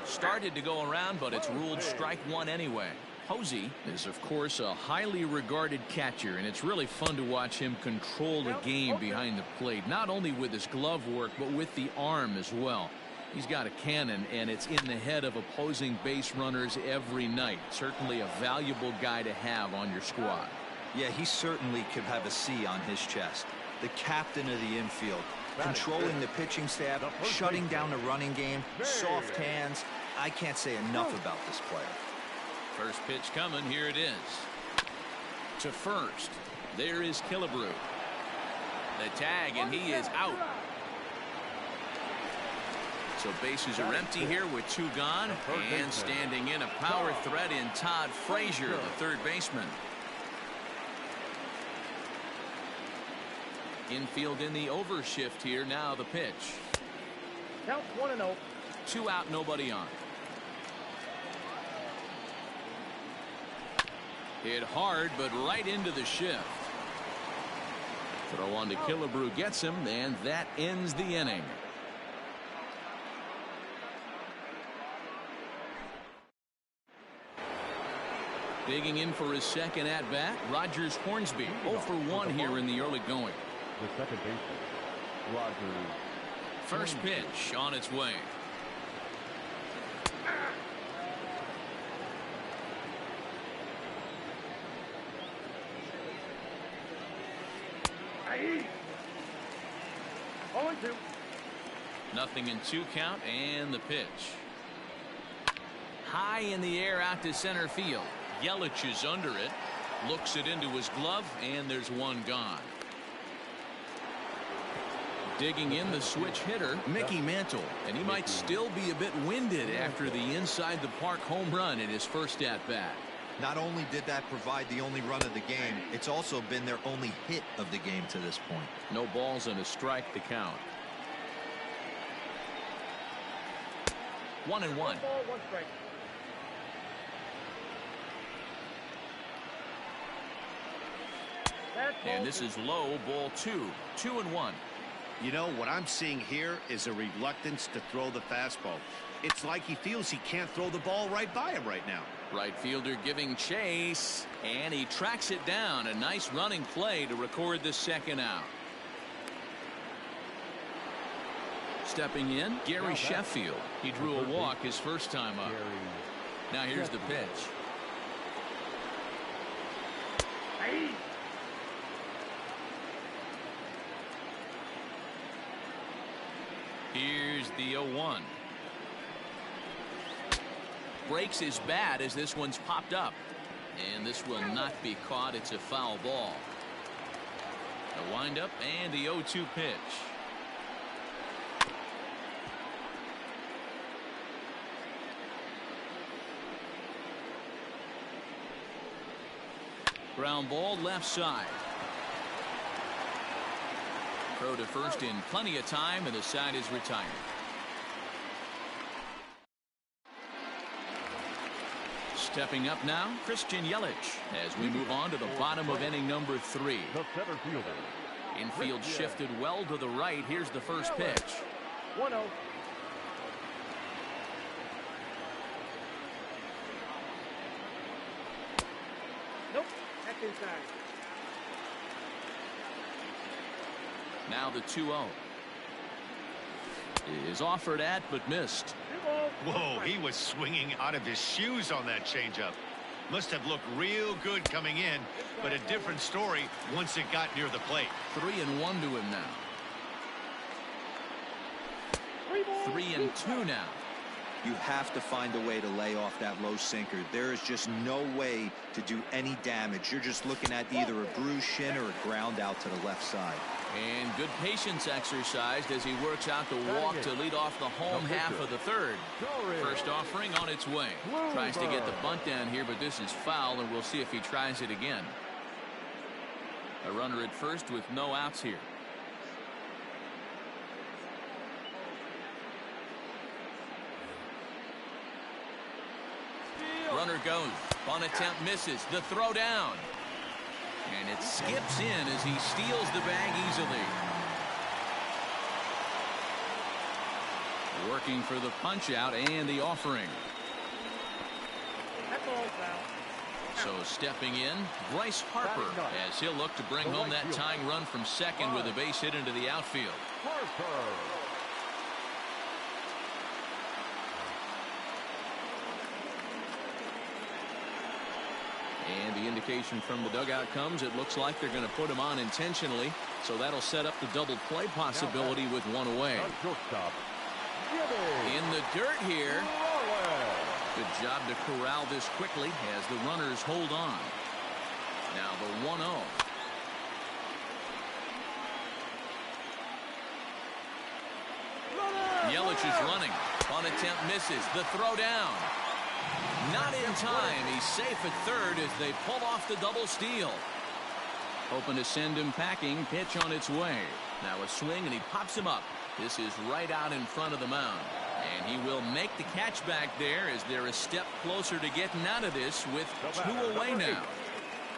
Started to go around, but it's ruled strike 1 anyway. Posey is, of course, a highly regarded catcher, and it's really fun to watch him control the game behind the plate, not only with his glove work, but with the arm as well. He's got a cannon, and it's in the head of opposing base runners every night. Certainly a valuable guy to have on your squad. Yeah, he certainly could have a C on his chest. The captain of the infield, controlling the pitching staff, shutting down the running game, soft hands. I can't say enough about this player. First pitch coming. Here it is. To first. There is Killebrew. The tag, and he is out. So bases are empty here with 2 gone. And standing in a power threat in Todd Frazier, the third baseman. Infield in the overshift here. Now the pitch. Count 1-0. 2 out, nobody on. Hit hard, but right into the shift. Throw on to Killebrew gets him, and that ends the inning. Digging in for his second at-bat, Rogers Hornsby. 0 for 1 here in the early going. The second baseman, Rogers. First pitch on its way. Aye. 0-2. Nothing in 2 count, and the pitch. High in the air out to center field. Yelich is under it. Looks it into his glove, and there's 1 gone. Digging in the switch hitter, Mickey Mantle, and he might still be a bit winded after the inside the park home run in his first at bat. Not only did that provide the only run of the game, it's also been their only hit of the game to this point. No balls and a strike to count. 1-1. 1 ball, 1 strike. And this is low, ball 2. 2-1. You know, what I'm seeing here is a reluctance to throw the fastball. It's like he feels he can't throw the ball right by him right now. Right fielder giving chase, and he tracks it down. A nice running play to record the second out. Stepping in, Gary Sheffield. He drew a walk his first time up. Now here's the pitch. Aye. Here's the 0-1. Breaks his bat as this one's popped up. And this will not be caught. It's a foul ball. A windup and the 0-2 pitch. Ground ball left side. Throw to first in plenty of time, and the side is retired. Stepping up now, Christian Yelich, as we move on to the bottom of inning number 3. The center fielder. Infield shifted well to the right. Here's the first pitch. 1-0. Nope, that's inside. Now the 2-0 is offered at but missed. Whoa, he was swinging out of his shoes on that changeup. Must have looked real good coming in, but a different story once it got near the plate. 3-1 to him now. 3-2 now. You have to find a way to lay off that low sinker. There is just no way to do any damage. You're just looking at either a bruised shin or a ground out to the left side. And good patience exercised as he works out the walk to lead off the home half of the third. First offering on its way. Tries to get the bunt down here, but this is foul, and we'll see if he tries it again. A runner at first with no outs here. Runner goes. Bunt attempt misses. The throw down. And it skips in as he steals the bag easily. Working for the punch out and the offering. That's all foul. So stepping in, Bryce Harper, as he'll look to bring home that tying run from second with a base hit into the outfield. Harper. And the indication from the dugout comes, it looks like they're going to put him on intentionally. So that'll set up the double play possibility with one away. In the dirt here. Good job to corral this quickly as the runners hold on. Now the 1-0. Yelich is running. On attempt misses. The throw down. Not in time. He's safe at third as they pull off the double steal. Hoping to send him packing. Pitch on its way. Now a swing and he pops him up. This is right out in front of the mound. And he will make the catch back there as they're a step closer to getting out of this with two away now.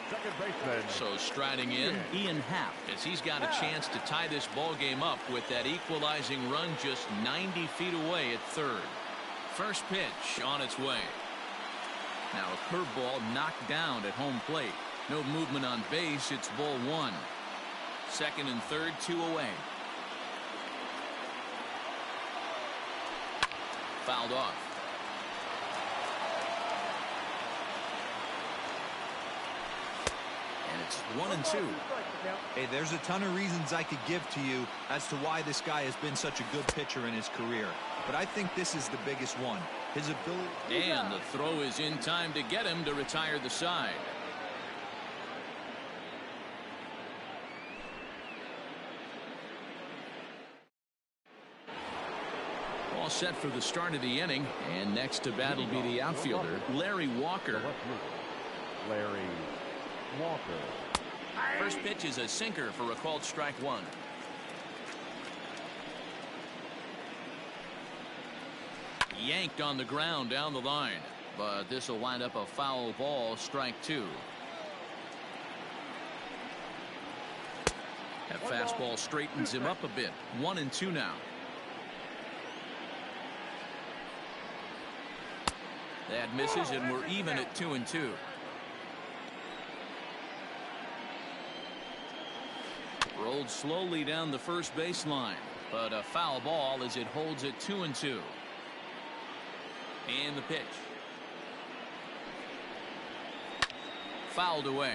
Second baseman. So striding in, Ian Happ, as he's got a chance to tie this ball game up with that equalizing run just 90 feet away at third. First pitch on its way. Now a curveball knocked down at home plate. No movement on base. It's ball one. Second and third, two away. Fouled off. And it's 1-2. Hey, there's a ton of reasons I could give to you as to why this guy has been such a good pitcher in his career. But I think this is the biggest one. His ability. And the throw is in time to get him to retire the side. All set for the start of the inning. And next to bat will be the outfielder, Larry Walker. Larry Walker. First pitch is a sinker for a called strike one. Yanked on the ground down the line, but this will wind up a foul ball, strike two. That fastball straightens him up a bit. 1-2 now. That misses, and we're even at 2-2. Rolled slowly down the first baseline, but a foul ball as it holds it 2-2. And the pitch. Fouled away.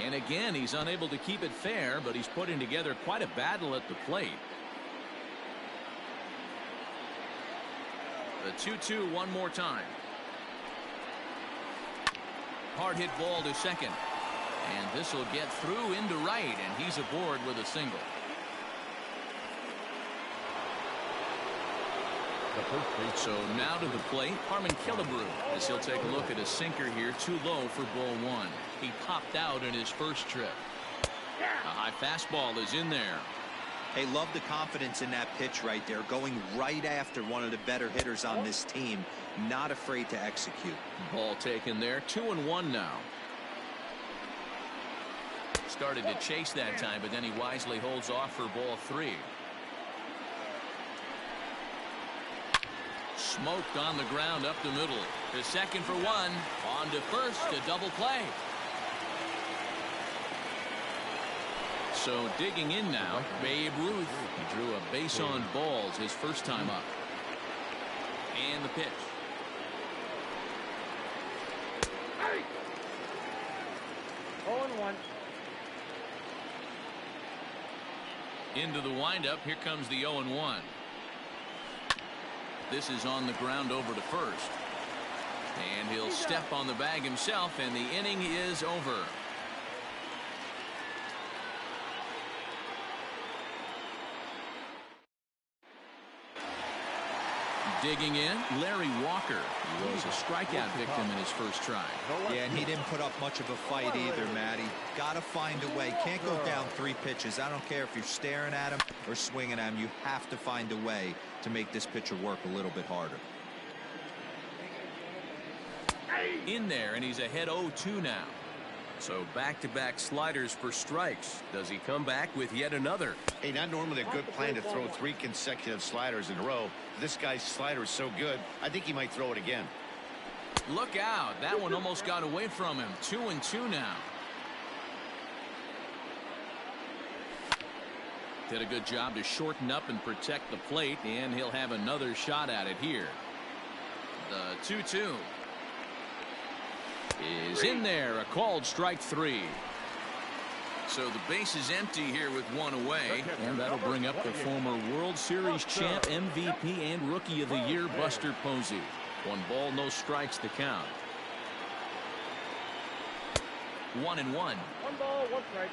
And again, he's unable to keep it fair, but he's putting together quite a battle at the plate. The 2-2 one more time. Hard hit ball to second. And this will get through into right, and he's aboard with a single. So now to the plate, Harmon Killebrew, as he'll take a look at a sinker here, too low for ball one. He popped out in his first trip. A high fastball is in there. Hey, love the confidence in that pitch right there, going right after one of the better hitters on this team. Not afraid to execute. Ball taken there. 2-1 now. Started to chase that time, but then he wisely holds off for ball three. Smoked on the ground up the middle. To second for one. On to first, a double play. So digging in now, Babe Ruth. He drew a base on balls his first time up. And the pitch. Into the windup. Here comes the 0-1. This is on the ground over to first. And he'll step on the bag himself, and the inning is over. Digging in, Larry Walker. He was a strikeout victim in his first try. Yeah, and he didn't put up much of a fight either, Matty. Got to find a way. Can't go down 3 pitches. I don't care if you're staring at him or swinging at him. You have to find a way to make this pitcher work a little bit harder. In there, and he's ahead 0-2 now. So back-to-back sliders for strikes. Does he come back with yet another? Hey, not normally a good plan to throw 3 consecutive sliders in a row. This guy's slider is so good, I think he might throw it again. Look out. That one almost got away from him. 2-2 now. Did a good job to shorten up and protect the plate, and he'll have another shot at it here. The 2-2 is in there. A called strike 3. So the base is empty here with 1 away, and that'll bring up the former World Series champ, MVP, and Rookie of the Year, Buster Posey. 1 ball, no strikes to count. 1-1. 1 ball, 1 strike.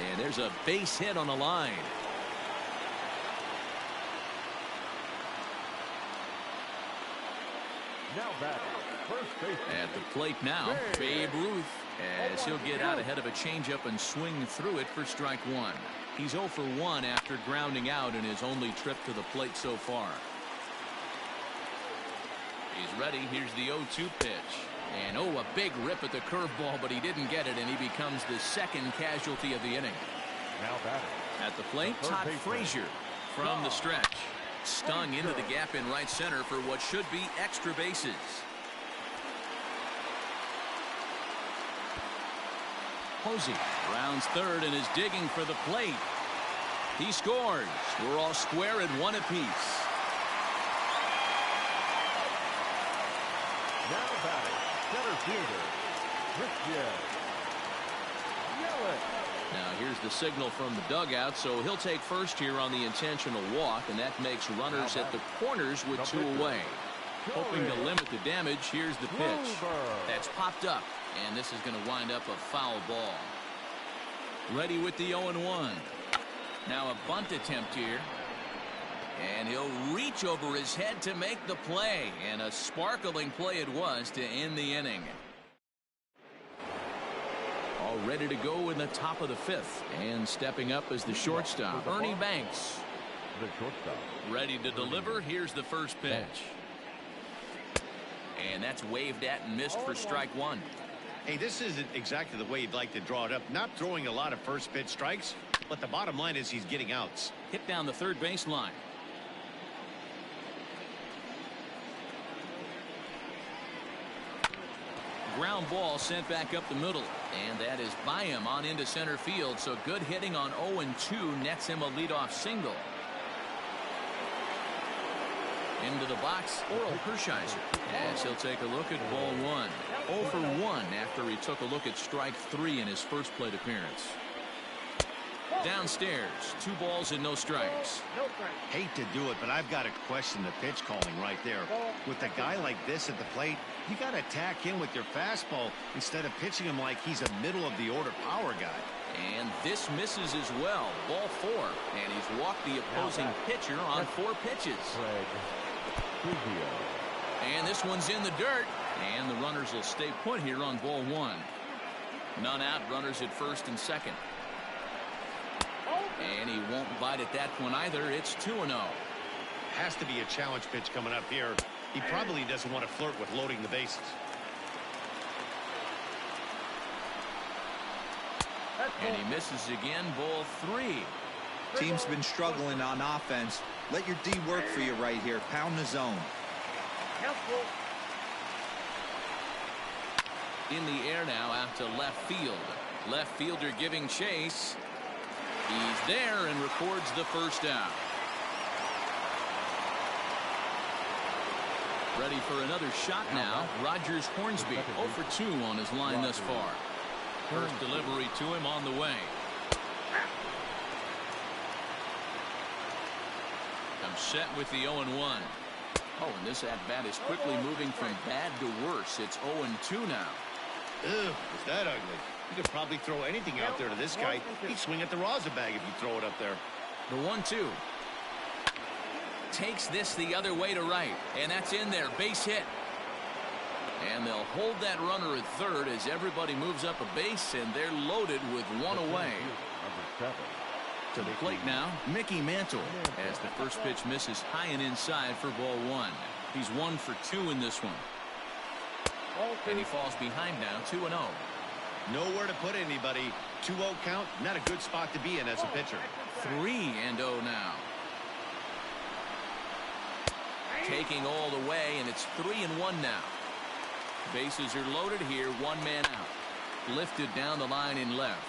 And there's a base hit on the line. Now batting, first baseman. At the plate now, Babe Ruth, as he'll get out ahead of a changeup and swing through it for strike 1. He's 0 for 1 after grounding out in his only trip to the plate so far. He's ready. Here's the 0-2 pitch. And a big rip at the curveball, but he didn't get it, and he becomes the second casualty of the inning. Now batting. At the plate, Todd Frazier from the stretch. Stung into the gap in right center for what should be extra bases. Posey rounds third and is digging for the plate. He scores. We're all square at 1 apiece. Now batting, center fielder, Christian Yelich. Now here's the signal from the dugout, so he'll take first here on the intentional walk, and that makes runners at the corners with 2 away. Hoping to limit the damage, here's the pitch. That's popped up, and this is going to wind up a foul ball. Ready with the 0-1. Now a bunt attempt here. And he'll reach over his head to make the play, and a sparkling play it was to end the inning. All ready to go in the top of the 5th, and stepping up as the shortstop, Ernie Banks. The shortstop. Ready to deliver. Here's the first pitch. And that's waved at and missed for strike 1. Hey, this isn't exactly the way you'd like to draw it up. Not throwing a lot of first pitch strikes, but the bottom line is he's getting outs. Hit down the third baseline. Ground ball sent back up the middle, and that is by him on into center field. So good hitting on 0-2 nets him a leadoff single. Into the box, Oral Hershiser, as he'll take a look at ball 1. 0 for 1 after he took a look at strike 3 in his first plate appearance. Downstairs, 2 balls and no strikes. No strike. Hate to do it, but I've got to question the pitch calling right there. With a guy like this at the plate, you got to attack him with your fastball instead of pitching him like he's a middle-of-the-order power guy. And this misses as well. Ball 4, and he's walked the opposing pitcher on 4 pitches. And this one's in the dirt, and the runners will stay put here on ball 1. None out, runners at first and second. And he won't bite at that one either. It's 2-0. Has to be a challenge pitch coming up here. He probably doesn't want to flirt with loading the bases. And he misses again, ball 3. Team's been struggling on offense. Let your D work for you right here. Pound the zone. Helpful. In the air now out to left field. Left fielder giving chase. He's there and records the first out. Ready for another shot now. Rogers Hornsby 0 for 2 on his line thus far. First delivery to him on the way. I'm set with the 0-1. Oh, and this at-bat is quickly moving from bad to worse. It's 0-2 now. Ugh, is that ugly? You could probably throw anything out there to this guy. He'd swing at the rosin bag if you throw it up there. The 1-2. Takes this the other way to right, and that's in there. Base hit. And they'll hold that runner at third as everybody moves up a base, and they're loaded with one away. To the plate now, Mickey Mantle, as the first pitch misses high and inside for ball 1. He's 1 for 2 in this one. And he falls behind now, 2-0. Nowhere to put anybody. 2-0 count, not a good spot to be in as a pitcher. 3-0 now. Taking all the way, and it's 3-1 now. Bases are loaded here, one man out. Lifted down the line in left.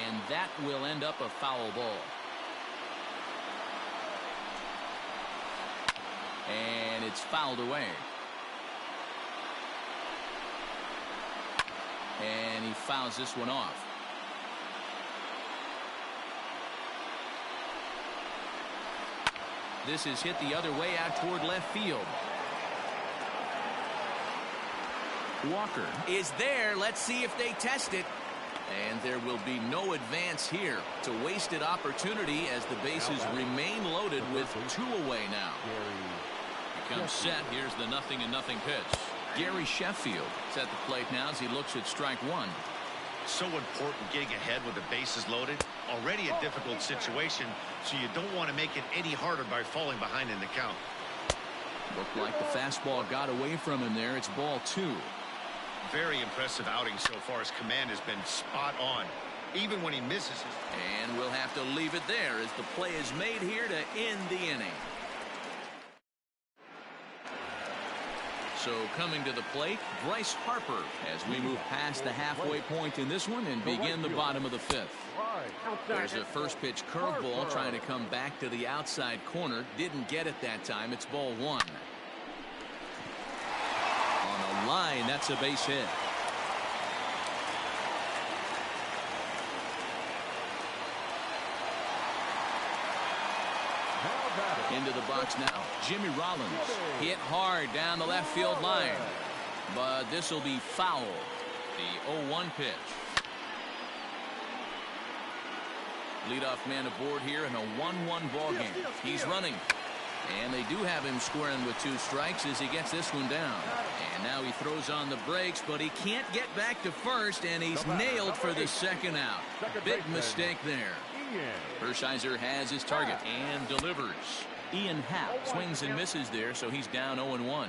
And that will end up a foul ball. And it's fouled away. And he fouls this one off. This is hit the other way out toward left field. Walker is there. Let's see if they test it. And there will be no advance here. It's a wasted opportunity as the bases remain loaded with 2 away now. He comes set. Here's the 0-0 pitch. Gary Sheffield is at the plate now as he looks at strike 1. So important getting ahead with the bases loaded. Already a difficult situation, so you don't want to make it any harder by falling behind in the count. Looked like the fastball got away from him there. It's ball 2. Very impressive outing so far. His command has been spot on, even when he misses. And we'll have to leave it there as the play is made here to end the inning. So coming to the plate, Bryce Harper as we move past the halfway point in this one and begin the bottom of the 5th. There's a first pitch curveball trying to come back to the outside corner. Didn't get it that time. It's ball 1. On a line, that's a base hit. Into the box now, Jimmy Rollins. Hit hard down the left field line. But this will be foul. The 0-1 pitch. Leadoff man aboard here in a 1-1 ball game. He's running. And they do have him squaring with 2 strikes as he gets this one down. And now he throws on the brakes, but he can't get back to first, and he's nailed for the second out. Big mistake there. Hershiser has his target and delivers. Ian Happ swings and misses there, so he's down 0-1.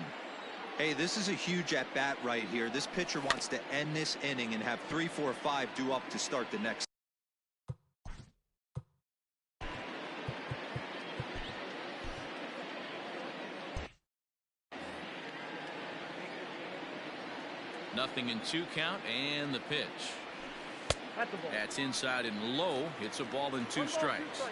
Hey, this is a huge at-bat right here. This pitcher wants to end this inning and have 3, 4, 5 due up to start the next. Nothing in 2 count, and the pitch. That's inside and low. It's a ball and 2 strikes.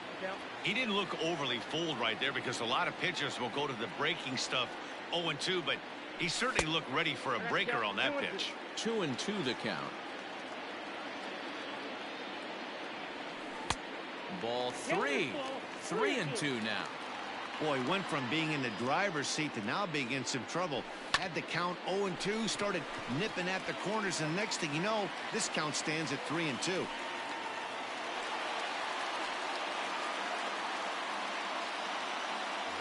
He didn't look overly fooled right there because a lot of pitchers will go to the breaking stuff 0-2, but he certainly looked ready for a breaker on that pitch. 2-2 the count. Ball 3. 3-2 now. Boy, went from being in the driver's seat to now being in some trouble. Had the count 0-2, started nipping at the corners, and next thing you know, this count stands at 3-2.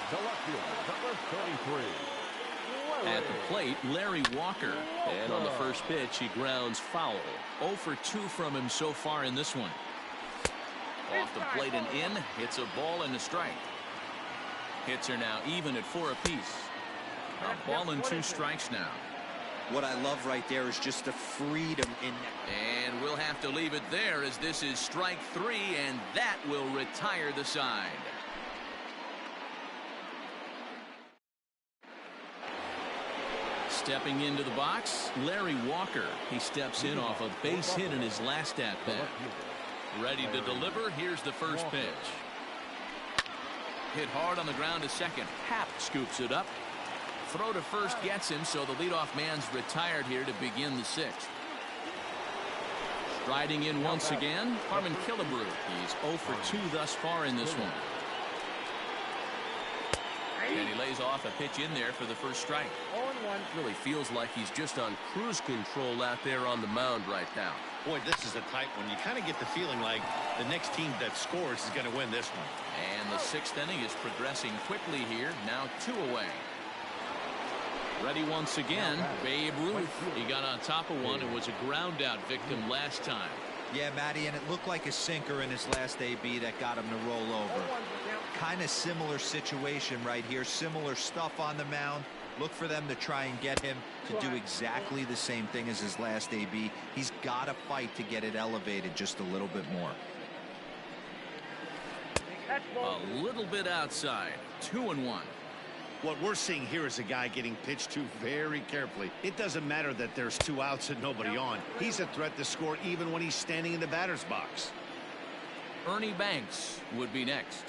The left fielder, number 33. At the plate, Larry Walker. And on the first pitch, he grounds foul. 0 for 2 from him so far in this one. Off the plate and in. It's a ball and a strike. Hits are now even at 4 apiece. A ball and 2 strikes now. What I love right there is just the freedom in. And we'll have to leave it there as this is strike 3, and that will retire the side. Stepping into the box, Larry Walker. He steps in off a base hit in his last at bat. Ready to deliver. Here's the first pitch. Hit hard on the ground to second. Happ scoops it up. Throw to first gets him, so the leadoff man's retired here to begin the sixth. Striding in once again, Harmon Killebrew. He's 0 for 2 thus far in this one. And he lays off a pitch in there for the first strike. Really feels like he's just on cruise control out there on the mound right now. Boy, this is a tight one. You kind of get the feeling like the next team that scores is going to win this one. And the sixth inning is progressing quickly here. Now 2 away. Ready once again, Babe Ruth. He got on top of one and was a ground out victim last time. Yeah, Matty, and it looked like a sinker in his last AB that got him to roll over. Kind of similar situation right here. Similar stuff on the mound. Look for them to try and get him to do exactly the same thing as his last AB. He's got to fight to get it elevated just a little bit more. A little bit outside. 2-1. What we're seeing here is a guy getting pitched to very carefully. It doesn't matter that there's 2 outs and nobody on. He's a threat to score even when he's standing in the batter's box. Ernie Banks would be next.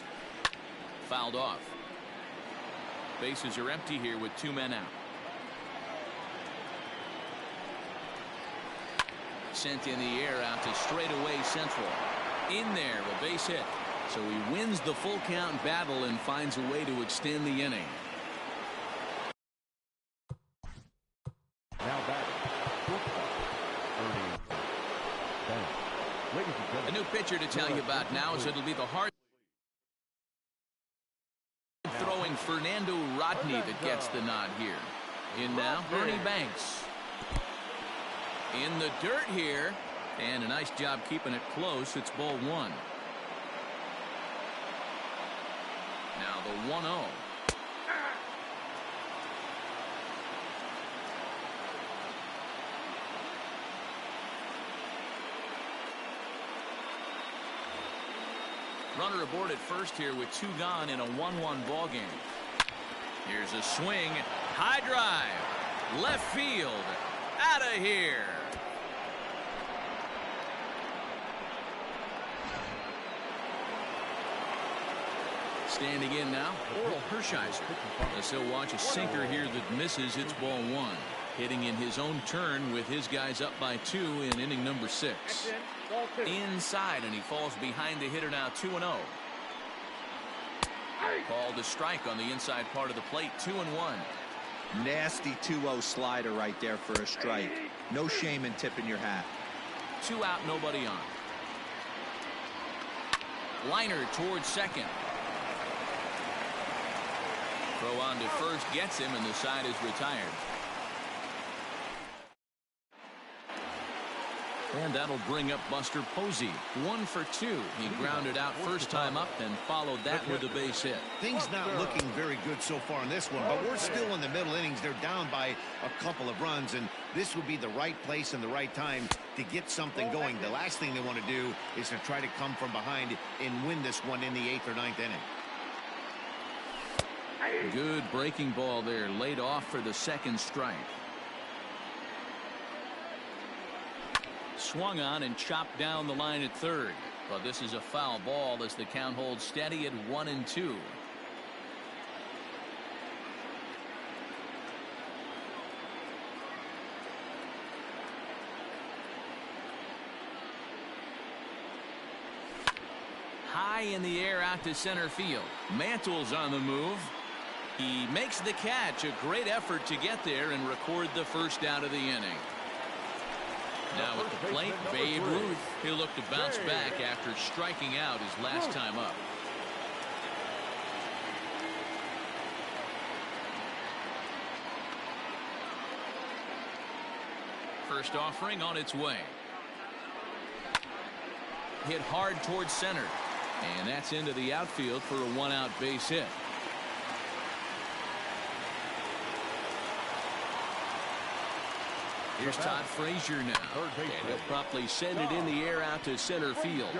Fouled off. Bases are empty here with 2 men out. Sent in the air out to straightaway central. In there, a base hit. So he wins the full count battle and finds a way to extend the inning. Now back. A new pitcher to tell you about now is it'll be the hard throwing Fernando Rodney that gets the nod here. In now, Ernie Banks. In the dirt here, and a nice job keeping it close. It's ball 1. Now the 1-0. Runner aboard at first here with 2 gone in a 1-1 ball game. Here's a swing. High drive. Left field. Out of here. Standing in now, Oral Hershiser. As he'll watch a sinker here that misses. It's ball 1. Hitting in his own turn with his guys up by 2 in inning number 6. Inside, and he falls behind the hitter now. 2-0. Called a strike on the inside part of the plate. 2-1. Nasty 2-0 slider right there for a strike. No shame in tipping your hat. 2 out, nobody on. Liner towards second. Throw on to first gets him, and the side is retired. And that'll bring up Buster Posey. 1 for 2. He grounded out first time up and followed that with a base hit. Things not looking very good so far in this one, but we're still in the middle innings. They're down by a couple of runs, and this would be the right place and the right time to get something going. The last thing they want to do is to try to come from behind and win this one in the 8th or 9th inning. Good breaking ball there, laid off for the second strike. Swung on and chopped down the line at third. But this is a foul ball as the count holds steady at 1-2. High in the air out to center field. Mantle's on the move. He makes the catch. A great effort to get there and record the first out of the inning. Now at the plate, Babe Ruth. He'll look to bounce back after striking out his last time up. First offering on its way. Hit hard towards center. And that's into the outfield for a 1-out base hit. Here's Todd Frazier now. And he'll promptly send it in the air out to center field.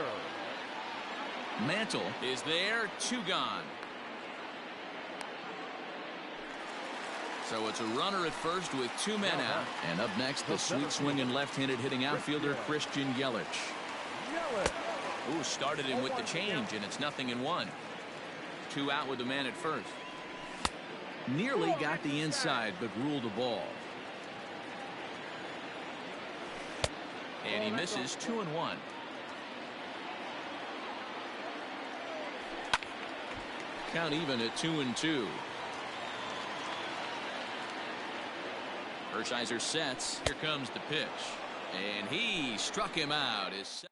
Mantle is there. 2 gone. So it's a runner at first with 2 men out. And up next, the sweet swinging left-handed hitting outfielder Christian Yelich. Ooh, started him with the change, and it's 0-1. 2 out with the man at first. Nearly got the inside, but ruled a ball. And he misses 2-1. Count even at 2-2. Hershiser sets. Here comes the pitch. And he struck him out. His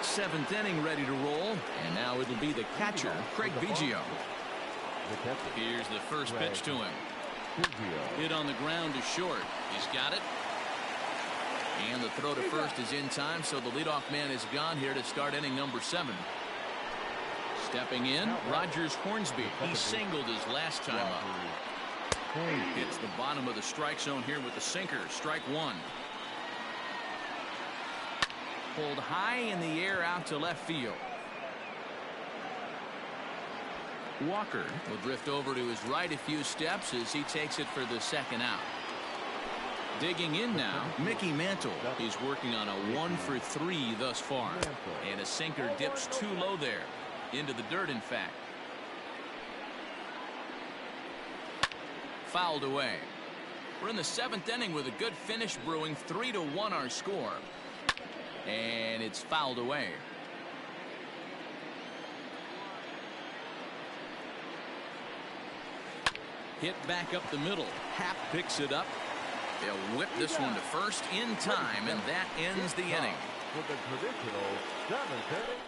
7th inning ready to roll. And now it'll be the catcher, Craig Biggio. Here's the first pitch to him. Hit on the ground to short. He's got it. And the throw to first is in time, so the leadoff man is gone here to start inning number 7. Stepping in, Rogers Hornsby. He singled his last time up. Hits the bottom of the strike zone here with the sinker. Strike 1. Pulled high in the air out to left field. Walker will drift over to his right a few steps as he takes it for the 2nd out. Digging in now, Mickey Mantle. He's working on a 1-for-3 thus far. And a sinker dips too low there. Into the dirt, in fact. Fouled away. We're in the 7th inning with a good finish brewing. 3-1 our score. And it's fouled away. Hit back up the middle. Happ picks it up. They'll whip this one to first in time, and that ends the inning. With the traditional 7th inning.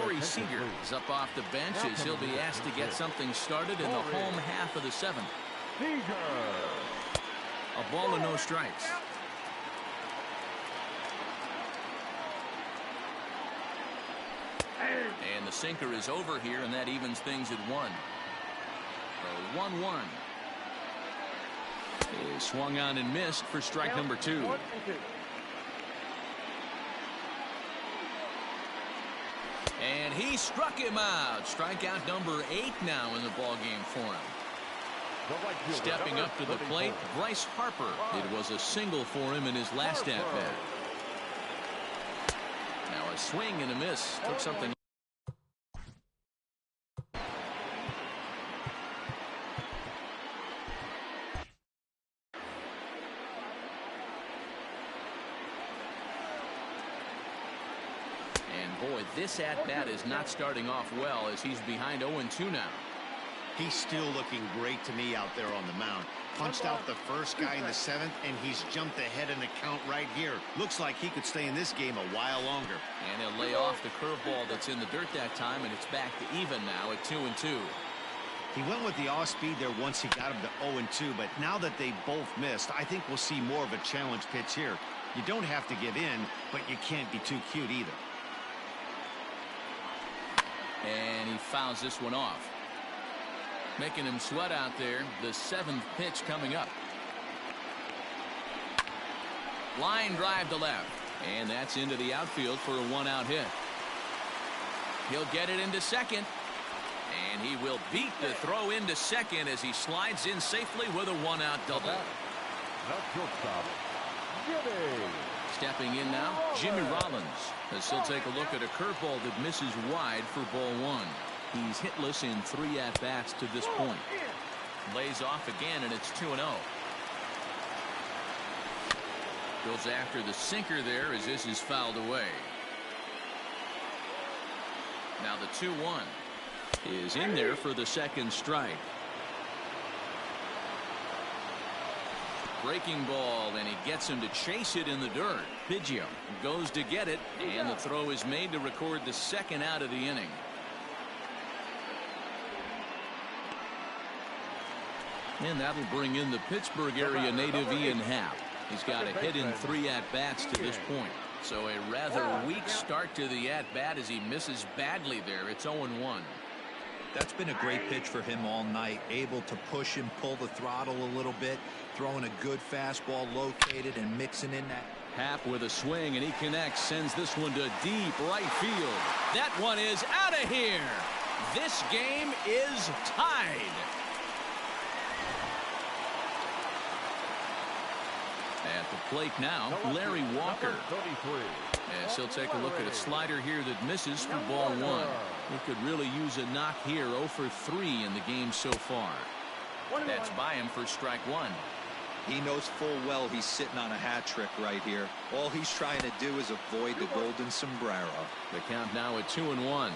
Corey Seager is up off the bench as he'll be asked to get something started in the home half of the 7th. A ball and no strikes. And the sinker is over here, and that evens things at 1. A 1-1. Is swung on and missed for strike number 2. And he struck him out. Strikeout number 8 now in the ballgame for him. Stepping up to the plate, Bryce Harper. It was a single for him in his last at-bat. Now a swing and a miss. Took something. Boy, this at-bat is not starting off well as he's behind 0-2 now. He's still looking great to me out there on the mound. Punched out the first guy in the 7th, and he's jumped ahead in the count right here. Looks like he could stay in this game a while longer. And he'll lay off the curveball that's in the dirt that time, and it's back to even now at 2-2. He went with the off-speed there once he got him to 0-2, but now that they both missed, I think we'll see more of a challenge pitch here. You don't have to give in, but you can't be too cute either. And he fouls this one off. Making him sweat out there. The 7th pitch coming up. Line drive to left. And that's into the outfield for a 1-out hit. He'll get it into second. And he will beat the throw into second as he slides in safely with a 1-out double. Stepping in now, Jimmy Rollins, as he'll take a look at a curveball that misses wide for ball 1. He's hitless in 3 at-bats to this point. Lays off again, and it's 2-0. Goes after the sinker there as this is fouled away. Now the 2-1 is in there for the 2nd strike. Breaking ball, and he gets him to chase it in the dirt. Biggio goes to get it, and the throw is made to record the 2nd out of the inning. And that'll bring in the Pittsburgh area native Ian Happ. He's got a hit in 3 at-bats to this point. So a rather weak start to the at-bat as he misses badly there. It's 0-1. That's been a great pitch for him all night. Able to push and pull the throttle a little bit. Throwing a good fastball located and mixing in that. Happ with a swing, and he connects. Sends this one to deep right field. That one is out of here. This game is tied. At the plate now, Larry Walker. As he'll take a look at a slider here that misses for ball one. He could really use a knock here. 0 for 3 in the game so far. That's by him for strike one. He knows full well he's sitting on a hat trick right here. All he's trying to do is avoid the golden sombrero. The count now at 2-1.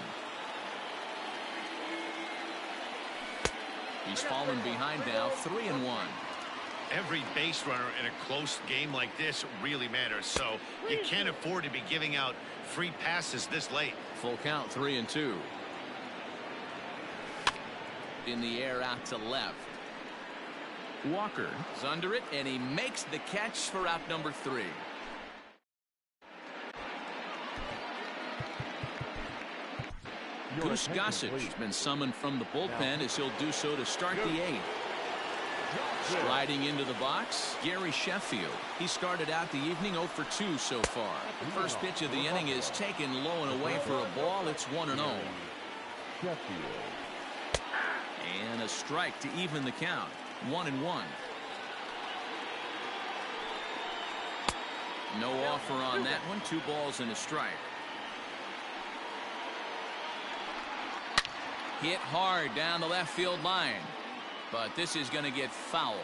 He's fallen behind now, 3-1. Every base runner in a close game like this really matters, so you can't afford to be giving out free passes this late. Full count, 3-2. In the air out to left. Walker is under it, and he makes the catch for out number 3. Goose Gossage has been summoned from the bullpen as he'll do so to start the 8th. Striding into the box, Gary Sheffield. He started out the evening 0 for 2 so far. The first pitch of the inning is taken low and away for a ball. It's 1-0. And a strike to even the count. 1-1. No offer on that one. 2 balls and a strike. Hit hard down the left field line. But this is going to get foul.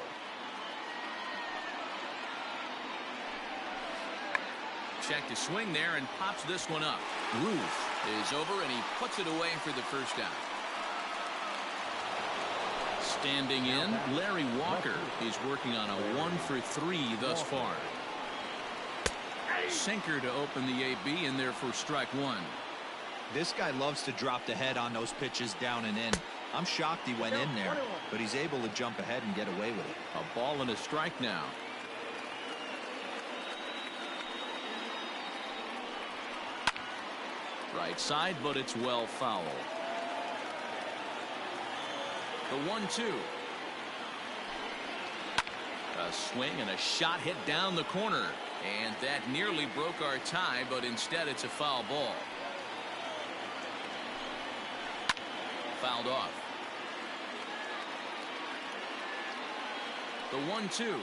Check to swing there and pops this one up. Ruth is over and he puts it away for the first out. Standing in, Larry Walker. He's working on a 1 for 3 thus far. Sinker to open the AB in there for strike one. This guy loves to drop the head on those pitches down and in. I'm shocked he went in there, but he's able to jump ahead and get away with it. A ball and a strike now. Right side, but it's well foul. The 1-2. A swing and a shot hit down the corner. And that nearly broke our tie, but instead it's a foul ball. Fouled off. The 1-2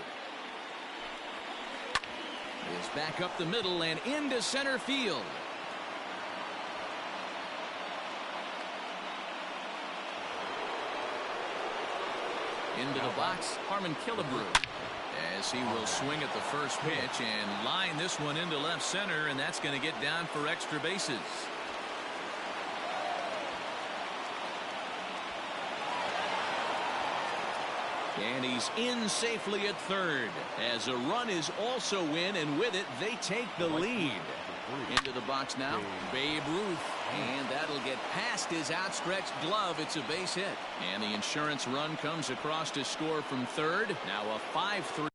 is back up the middle and into center field. Into the box, Harmon Killebrew, as he will swing at the first pitch and line this one into left center, and that's going to get down for extra bases. And he's in safely at third as a run is also in, and with it they take the lead. Into the box now, Babe Ruth, and that'll get past his outstretched glove. It's a base hit, and the insurance run comes across to score from third. Now a 5-3.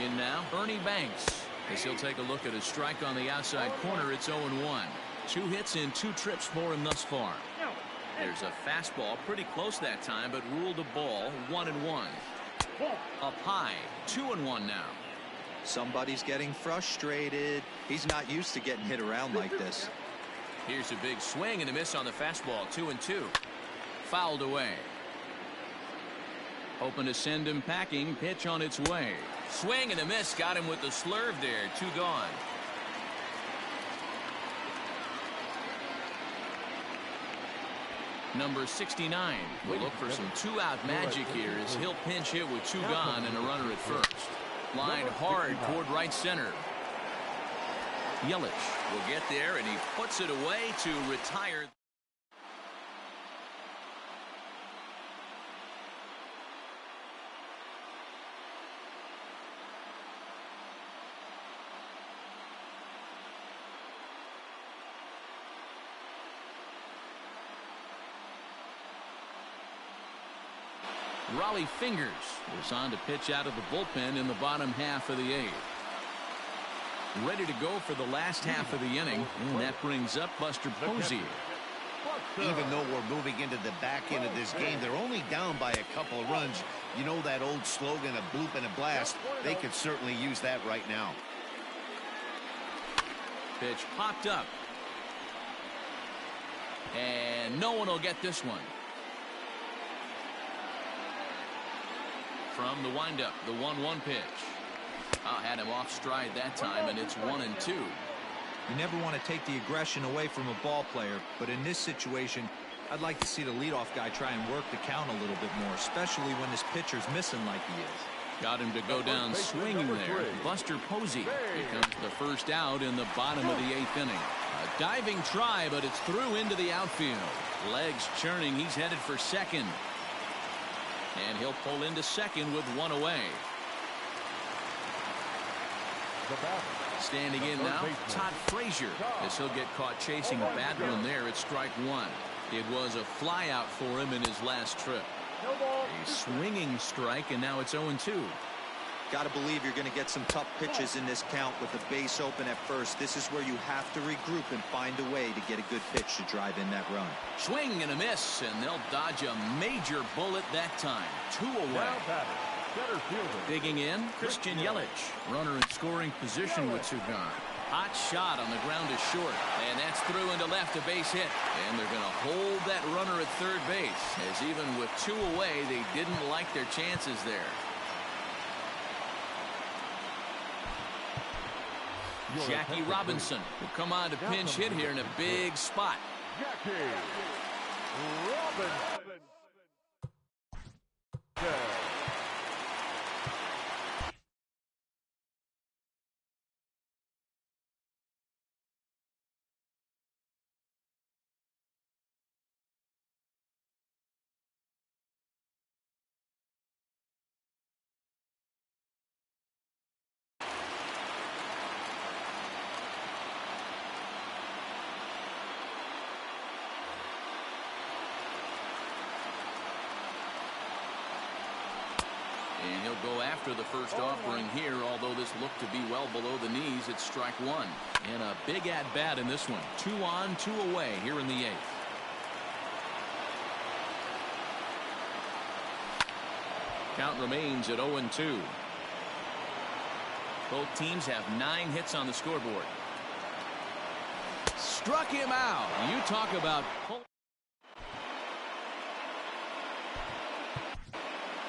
In now, Ernie Banks, as he'll take a look at a strike on the outside corner. It's 0-1. 2 hits in 2 trips for him thus far. There's a fastball pretty close that time, but ruled a ball. 1-1. Up high, 2-1 now. Somebody's getting frustrated. He's not used to getting hit around like this. Here's a big swing and a miss on the fastball. 2-2. Fouled away. Hoping to send him packing. Pitch on its way. Swing and a miss. Got him with the slurve there. 2 gone. Number 69 will look for some 2-out magic here as he'll pinch hit with 2 gone and a runner at first. Line hard toward right center. Yelich will get there, and he puts it away to retire. Raleigh Fingers was on to pitch out of the bullpen in the bottom half of the 8th. Ready to go for the last half of the inning, and that brings up Buster Posey. Even though we're moving into the back end of this game, they're only down by a couple of runs. You know that old slogan, a bloop and a blast. They could certainly use that right now. Pitch popped up. And no one will get this one. From the windup, the 1-1 pitch. Had him off stride that time, and it's 1-2. You never want to take the aggression away from a ball player, but in this situation, I'd like to see the leadoff guy try and work the count a little bit more, especially when this pitcher's missing like he is. Got him to go down swinging there. Buster Posey becomes the first out in the bottom of the 8th inning. A diving try, but it's through into the outfield. Legs churning. He's headed for second. And he'll pull into second with one away. Standing in now, Todd Frazier, as he'll get caught chasing a bad one there at strike one. It was a fly out for him in his last trip. A swinging strike, and now it's 0-2. Got to believe you're going to get some tough pitches in this count with the base open at first. This is where you have to regroup and find a way to get a good pitch to drive in that run. Swing and a miss, and they'll dodge a major bullet that time. 2 away. Digging in, Christian Yelich. Runner in scoring position with Sugan. Hot shot on the ground is short, and that's through into left, a base hit. And they're going to hold that runner at third base, as even with 2 away, they didn't like their chances there. Jackie Robinson will come on to pinch hit here in a big spot. Jackie Robinson. And he'll go after the first offering here, although this looked to be well below the knees. It's strike one. And a big at-bat in this one. 2 on, 2 away here in the 8th. Count remains at 0-2. Both teams have 9 hits on the scoreboard. Struck him out. You talk about...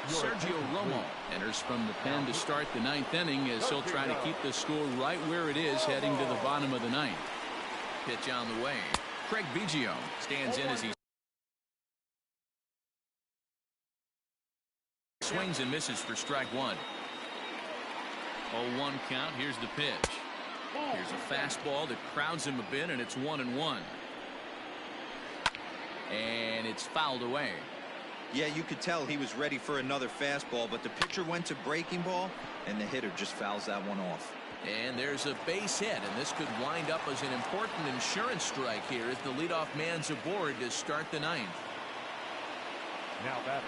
Sergio Romo enters from the pen to start the 9th inning, as he'll try to keep the score right where it is heading to the bottom of the 9th. Pitch on the way. Craig Biggio stands in as he swings and misses for strike one. 0-1 count. Here's the pitch. Here's a fastball that crowds him a bit, and it's 1-1. And it's fouled away. Yeah, you could tell he was ready for another fastball, but the pitcher went to breaking ball, and the hitter just fouls that one off. And there's a base hit, and this could wind up as an important insurance strike here as the leadoff man's aboard to start the 9th.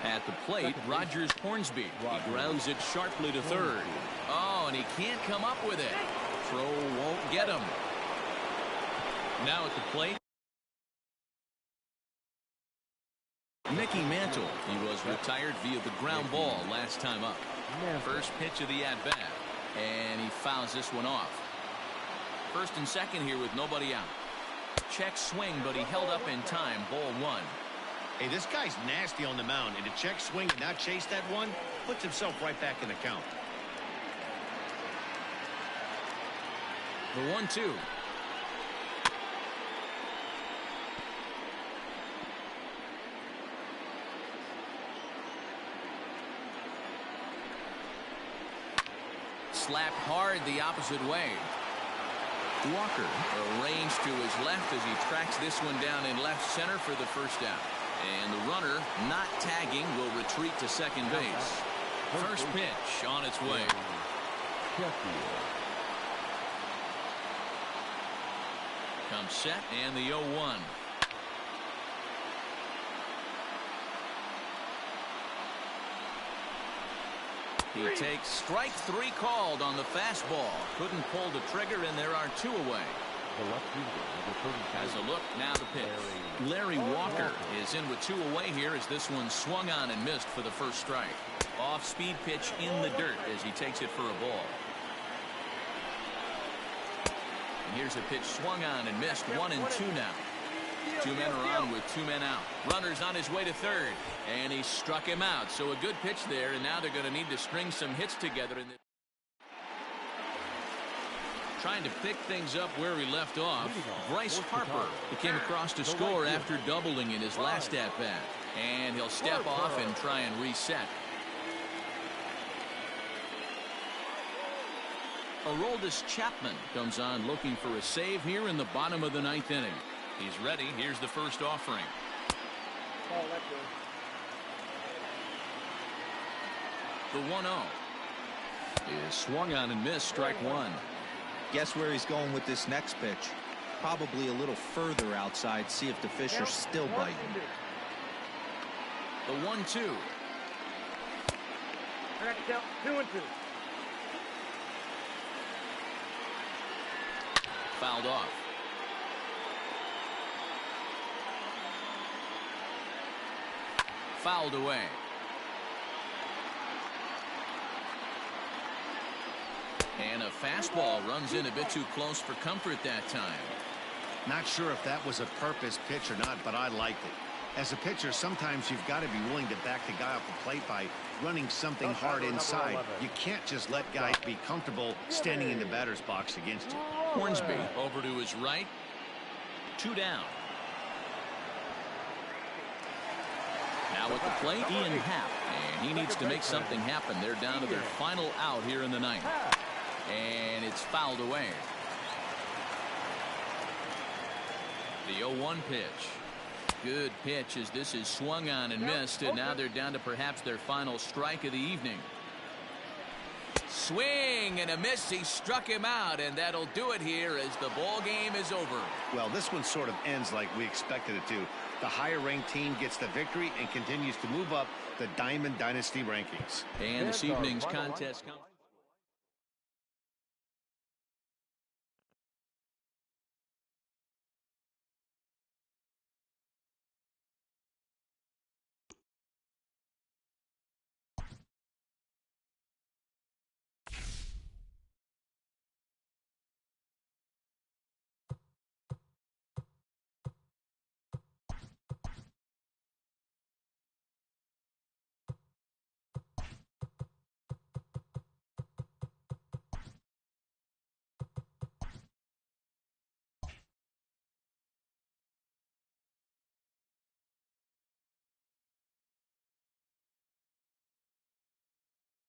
At the plate, Rogers Hornsby. He grounds it sharply to third. Oh, and he can't come up with it. Throw won't get him. Now at the plate, Mickey Mantle. He was retired via the ground ball last time up. First pitch of the at-bat, and he fouls this one off. First and second here with nobody out. Check swing, but he held up in time. Ball one. Hey, this guy's nasty on the mound, and to check swing and not chase that one puts himself right back in the count. The 1-2. Slapped hard the opposite way. Walker arranged to his left as he tracks this one down in left center for the first out. And the runner, not tagging, will retreat to second base. First pitch on its way. Comes set, and the 0-1. He takes strike three called on the fastball. Couldn't pull the trigger, and there are 2 away. Has a look, now the pitch. Larry Walker is in with 2 away here as this one swung on and missed for the first strike. Off-speed pitch in the dirt as he takes it for a ball. And here's a pitch swung on and missed. 1-2 now. Two men are on with two men out. Runner's on his way to third. And he struck him out. So a good pitch there, and now they're going to need to string some hits together. Trying to pick things up where he left off. Bryce Harper came across to score after doubling in his last at-bat. And he'll step off and try and reset. Aroldis Chapman comes on looking for a save here in the bottom of the ninth inning. He's ready. Here's the first offering. The 1-0 is swung on and missed. Strike one. Guess where he's going with this next pitch? Probably a little further outside. See if the fish are still biting. The 1-2. 2-2. Fouled off. Fouled away. And a fastball runs in a bit too close for comfort that time. Not sure if that was a purpose pitch or not, but I liked it. As a pitcher, sometimes you've got to be willing to back the guy off the plate by running something hard inside. You can't just let guys be comfortable standing in the batter's box against you. Hornsby over to his right. 2 down. Now at the plate, Ian Happ. And he needs to make something happen. They're down to their final out here in the ninth. And it's fouled away. The 0-1 pitch. Good pitch as this is swung on and missed. And now they're down to perhaps their final strike of the evening. Swing and a miss. He struck him out, and that'll do it here as the ball game is over. Well, this one sort of ends like we expected it to. The higher ranked team gets the victory and continues to move up the Diamond Dynasty rankings. And this evening's contest comes